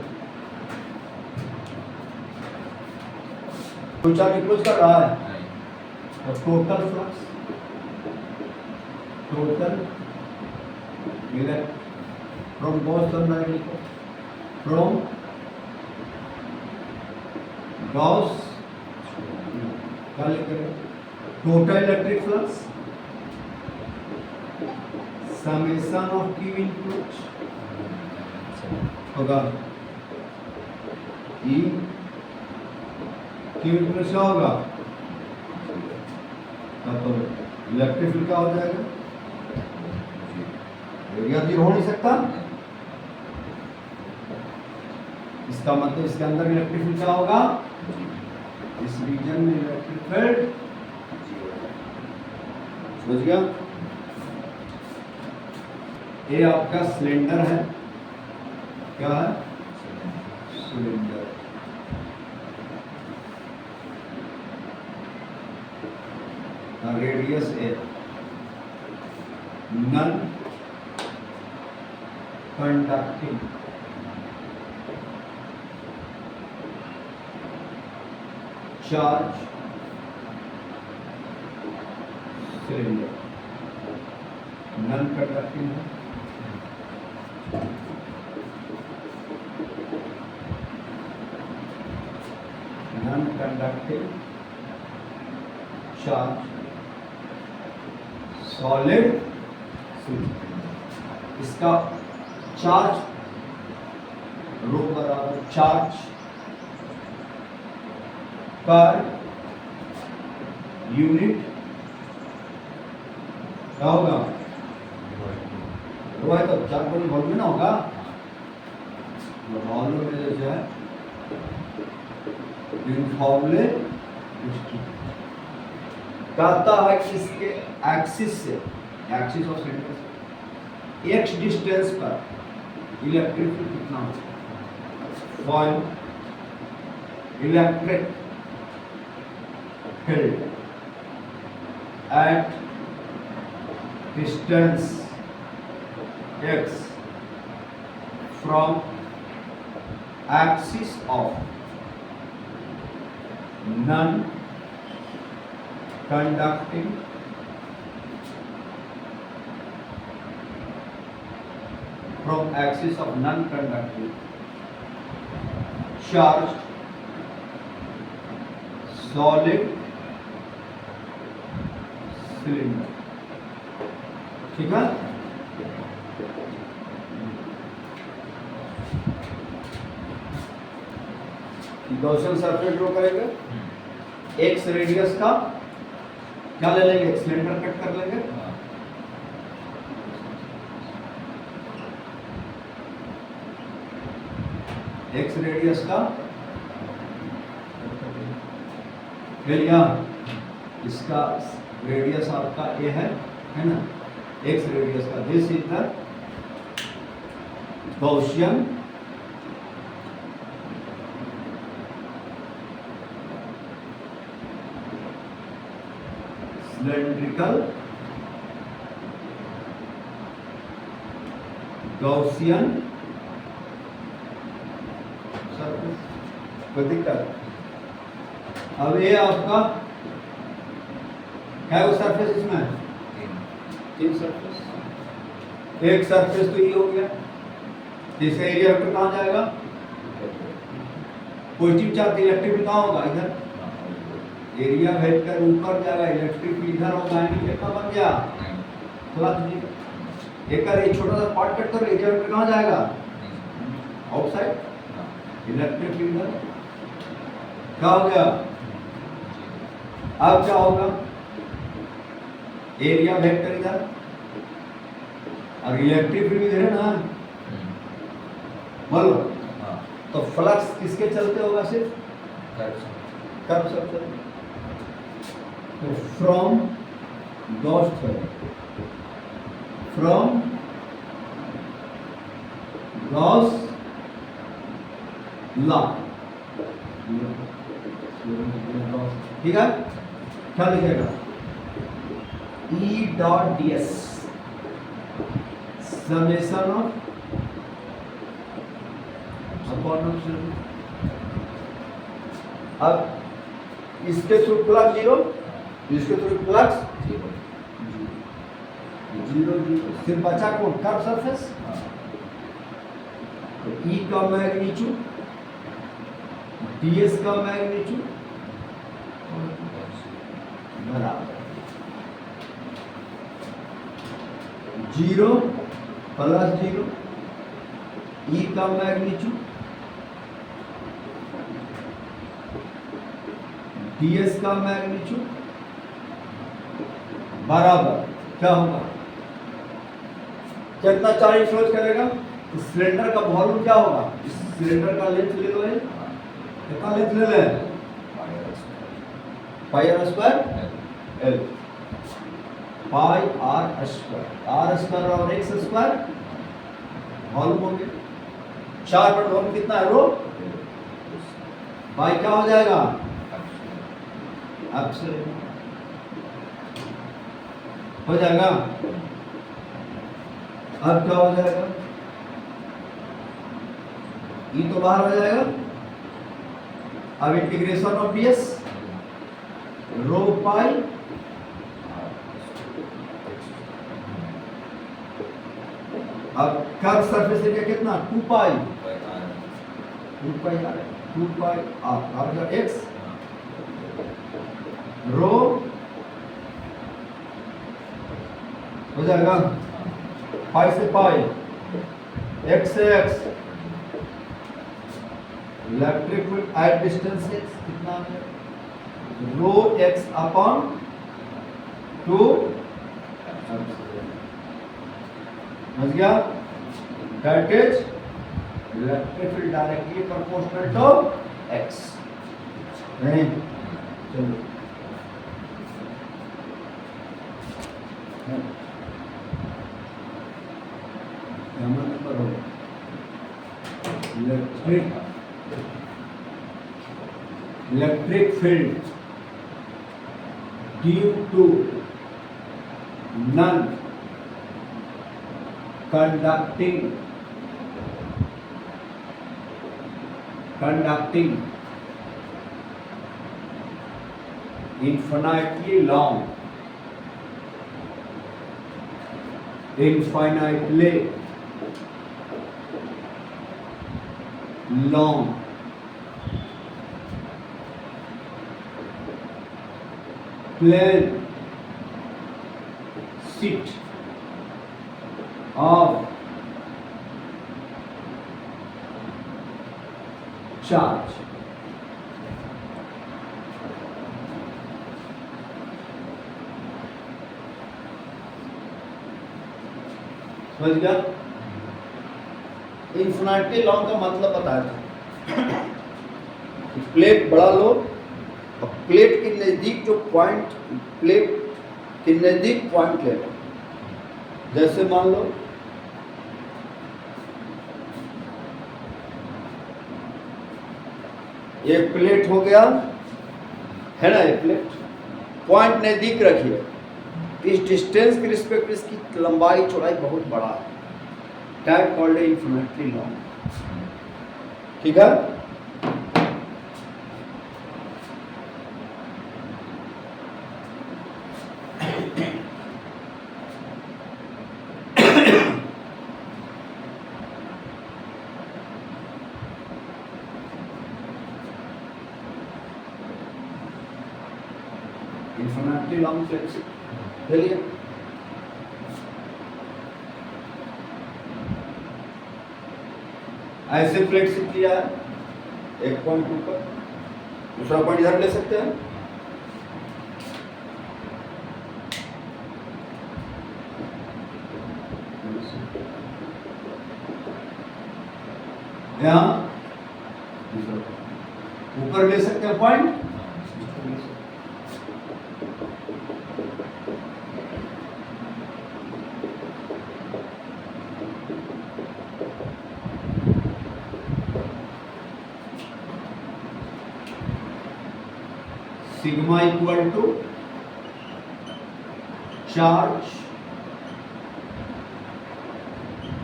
A: कुछ आगे क्लोज कर रहा है और total flux total from Gauss लिखो फ्रॉम गॉस क्या लिखेंगे total electric flux summation of Q enclose होगा ई क्यू इनक्लोज क्या होगा तो इलेक्ट्रिक फील्ड क्या हो जाएगा एरिया जीरो हो नहीं सकता इसका मतलब इसके अंदर इलेक्ट्रिक फील्ड क्या होगा इस रीजन में इलेक्ट्रिक फील्ड समझ गया। ये आपका सिलेंडर है क्या है cylinder radius a non conducting charge cylinder non conducting है नॉन कंडक्टिंग चार्ज सॉलिड इसका चार्ज रो बराबर चार्ज पर यूनिट क्या होगा? वो है तो 4 पर वॉल्यूम ना होगा, वॉल्यूम में जो है यूनिफॉर्मली कहता है कि इसके एक्सिस से, एक्सिस ऑफ सेंटर से एक्स डिस्टेंस पर इलेक्ट्रिक फील्ड कितना होगा? For electric field at distance x from axis of non-conducting charged solid cylinder। ठीक है? गॉसियन सरफेस ड्रॉ करेंगे, एक्स रेडियस का क्या ले लेंगे? सिलेंडर कट कर लेंगे, एक्स रेडियस का एरिया, इसका रेडियस आपका ए है ना, एक्स रेडियस का। This is the Gaussian cylindrical Gaussian surface. कोई दिक्कत? अब ये आपका है वो सरफेस, इसमें 3 सरफेस, एक सरफेस तो ये हो गया, इसका एरिया वेक्टर कहाँ जाएगा? पॉजिटिव चार्ज इलेक्ट्रिक फील्ड कहाँ होगा? इधर। एरिया वेक्टर ऊपर जाएगा, इलेक्ट्रिक फील्ड इधर होगा, एंगल कितना बन गया? थोड़ा कीजिए, एक कर एक छोटा सा पार्ट कट कर, एरिया वेक्टर कहाँ जाएगा? आउटसाइड, इलेक्ट्रिक फील्ड इधर क्या हो गया? अब क्या होगा? एरिया वेक्टर इधर और इलेक्ट्रिक फील्ड इधर है ना, बोलो। तो फ्लक्स किसके चलते होगा? सिर्फ कर्व चलते। तो from Gauss theorem, from Gauss law, ठीक है? क्या लिखेगा? E dot ds summation of upon अब इसके थ्रू फ्लक्स 0, इसके थ्रू फ्लक्स 0 सिर्फ बचा कौन? Curve surface. तो E का मैग्नीट्यूड, ds का मैग्नीट्यूड बराबर 0 प्लस 0, E का मैग्नीट्यूड ds का मैग्नीट्यूड बराबर क्या होगा? कितना चार्ज फ्लोज करेगा? सिलेंडर का वॉल्यूम क्या होगा? इस सिलेंडर का लेंथ ले लो, कितना लेंथ ले ले? Pi r square L, pi r square, r square और एक्स स्क्वायर वॉल्यूम हो गया। 4 पर वॉल्यूम कितना है? रो बाई क्या हो जाएगा? एप्सिलॉन हो जाएगा। अब क्या हो जाएगा? ई तो बाहर हो जाएगा। अब इंटीग्रेशन ऑफ ds रो पाई अब कर्व सरफेस एरिया कितना? 2 पाई आर एक्स रो हो जाएगा, पाई से पाई, एक्स से x, electric field at distance x कितना है? रो एक्स अपॉन 2 समझ गया? That is electric field directly proportional to x. नहीं चलो नंबर हो electric field due to non conducting infinitely long plane sheet of charge समझ गया? इन्फिनिटली लॉन्ग का मतलब बताया था। प्लेट बड़ा लो और प्लेट के नजदीक जो पॉइंट, प्लेट के नजदीक पॉइंट ले लो। जैसे मान लो ये प्लेट हो गया है ना, ये प्लेट पॉइंट नजदीक रखिए। इस डिस्टेंस के रिस्पेक्ट इसकी लंबाई चौड़ाई बहुत बड़ा है, दैट कॉल्ड इन्फिनिटली लॉन्ग। ठीक है? इन्फिनिटली लॉन्ग प्लेट्स ले लिया। ऐसे प्लेट से किया है, एक पॉइंट ऊपर, दूसरा पॉइंट इधर ले सकते हैं। यहाँ ऊपर ले सकते हैं point, sigma equal to charge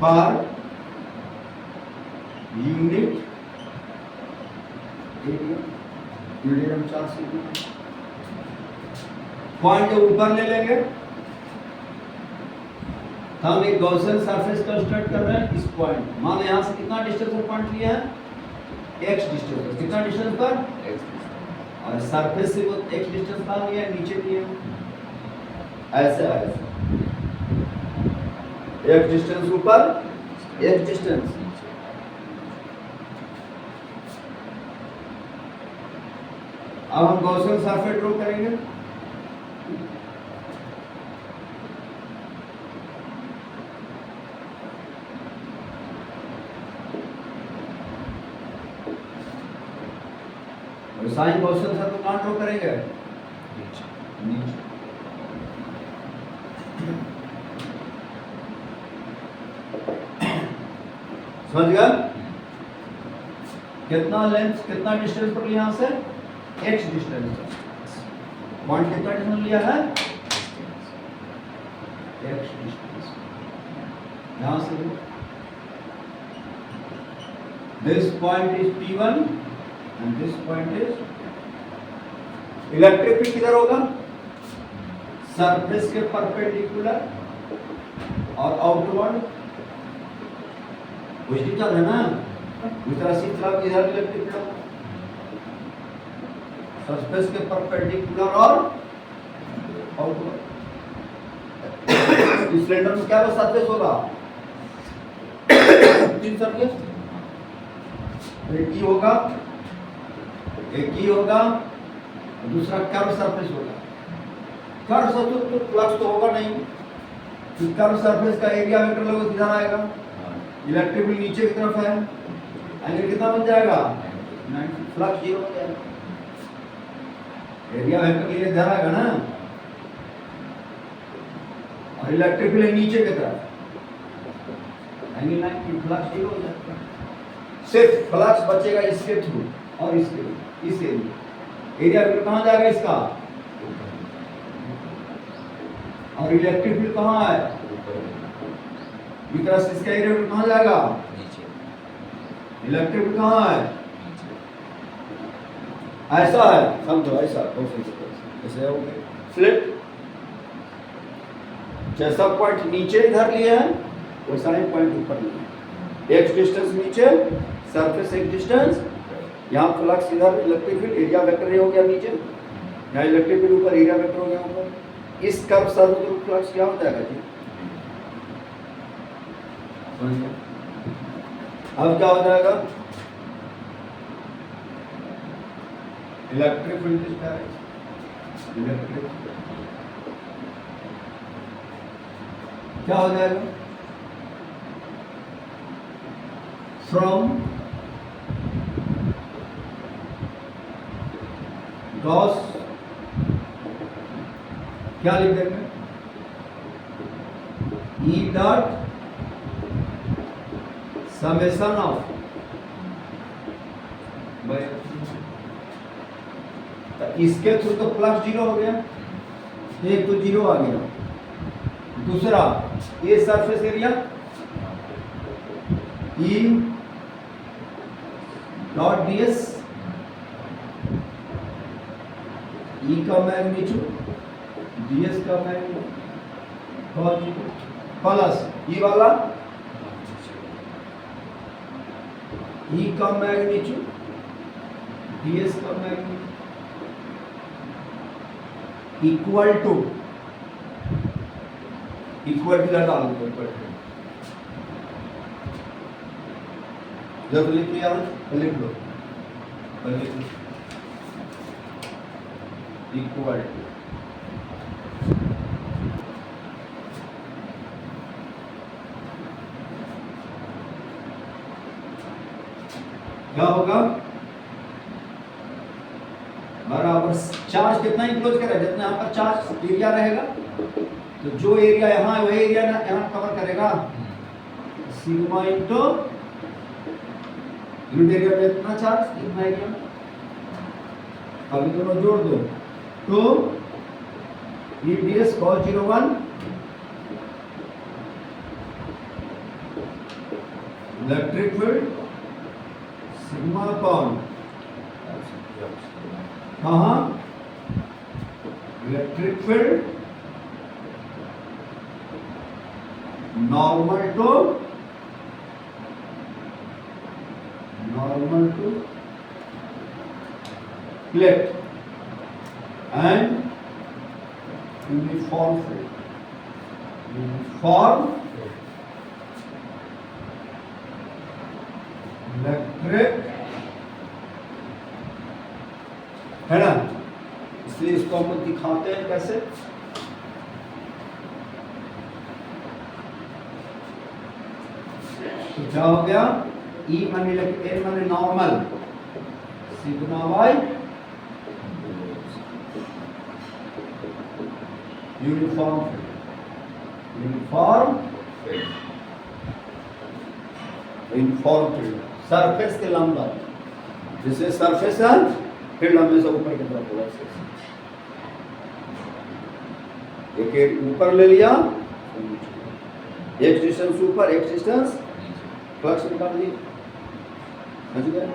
A: per unit area, medium charge sigma. Point जो ऊपर ले लेंगे, हम एक गॉसियन सरफेस कंस्ट्रक्ट कर रहे हैं। इस पॉइंट मान यहां से कितना डिस्टेंस पर पॉइंट लिया है, x डिस्टेंस पर। कितना डिस्टेंस पर? x। और सरफेस से वो x डिस्टेंस पर लिया, नीचे लिया, ऐसे ऐसे x डिस्टेंस ऊपर, x डिस्टेंस। अब हम गॉसियन सरफेस ड्रॉ करेंगे। साइन गॉसियन सर्कल कहां ड्रॉ करेंगे? नीचे। समझ गया? कितना लेंथ, कितना डिस्टेंस पर लिया यहां से? x distance. पॉइंट कितना डिस्टेंस लिया है? x distance. यहां से this point is P1 and this point is, electric field किधर होगा? सरफेस के परपेंडिकुलर और आउटवर्ड। कुछ दिक्कत है ना? इस तरह से इधर इलेक्ट्रिक फील्ड सरफेस के परपेंडिकुलर और आउटवर्ड। इस सिलेंडर में क्या सरफेस होगा? 3 सरफेस। एक ही होगा, एक ही होगा, दूसरा कर्व सरफेस होगा। कर्व सरफेस तो फ्लक्स तो होगा नहीं, तो कर्व सरफेस का एरिया वेक्टर लोग इधर आएगा, इलेक्ट्रिक फील्ड नीचे की तरफ है, एंगल कितना बन जाएगा 90, फ्लक्स 0 हो जाएगा। एरिया वेक्टर लिए इधर आएगा ना, और इलेक्ट्रिक फील्ड नीचे की तरफ, एंगल 90, फ्लक्स 0 हो जाएगा। सिर्फ फ्लक्स बचेगा इसके थ्रू और इसके एरिया वेक्टर कहां जाएगा इसका, और इलेक्ट्रिक फील्ड कहां है विक्रस, इसका एरिया वेक्टर कहां जाएगा नीचे, इलेक्ट्रिक फील्ड कहां है ऐसा है, समझो ऐसा ऐसे हो गया फ्लिप। जैसा पॉइंट नीचे इधर लिए हैं वैसा ही पॉइंट ऊपर लिए, एक डिस्टेंस नीचे सरफेस एक डिस्टेंस, यहाँ फ्लक्स इधर इलेक्ट्रिक फील्ड एरिया वेक्टर हो गया नीचे, यहाँ इलेक्ट्रिक फील्ड ऊपर एरिया वेक्टर हो गया ऊपर। इस कर्व सर्कुलर फ्लक्स क्या हो जाएगा जी, अब क्या हो जाएगा इलेक्ट्रिक फील्ड इलेक्ट्रिक क्या हो जाएगा फ्रॉम गॉस, क्या लिख देंगे E डॉट समेशन ऑफ, तो इसके थ्रू तो प्लस 0 हो गया, एक तो 0 आ गया, दूसरा ये surface area E dot ds, E का मैग्नीट्यूड ds का मैग्नीट्यूड प्लस E वाला E का मैग्नीट्यूड ds का मैग्नीट्यूड इक्वल टू डाल दो, जब लिख लिया लिख लो इक्वल टू क्या होगा बराबर चार्ज कितना इंक्लोज करेगा, जितना यहाँ पर चार्ज एरिया रहेगा तो जो एरिया यहाँ वही एरिया यहाँ कवर करेगा, सिग्मा इंटू यूनिट एरिया में इतना चार्ज इतना एरिया, अभी दोनों जोड़ दो तो E ds cos 01 electric field sigma upon कहाँ electric field normal to plate and uniform field, uniform electric है ना, इसलिए इसको हम दिखाते हैं कैसे, तो क्या हो गया E माने इलेक्ट्रिक, N माने normal, sigma bye uniform field surface के लंबा, जैसे सरफेस है फिर लंबे से ऊपर की तरफ होगा, एक ऊपर ले लिया, एक डिस्टेंस ऊपर एक डिस्टेंस फ्लक्स निकाल दी, समझ गए।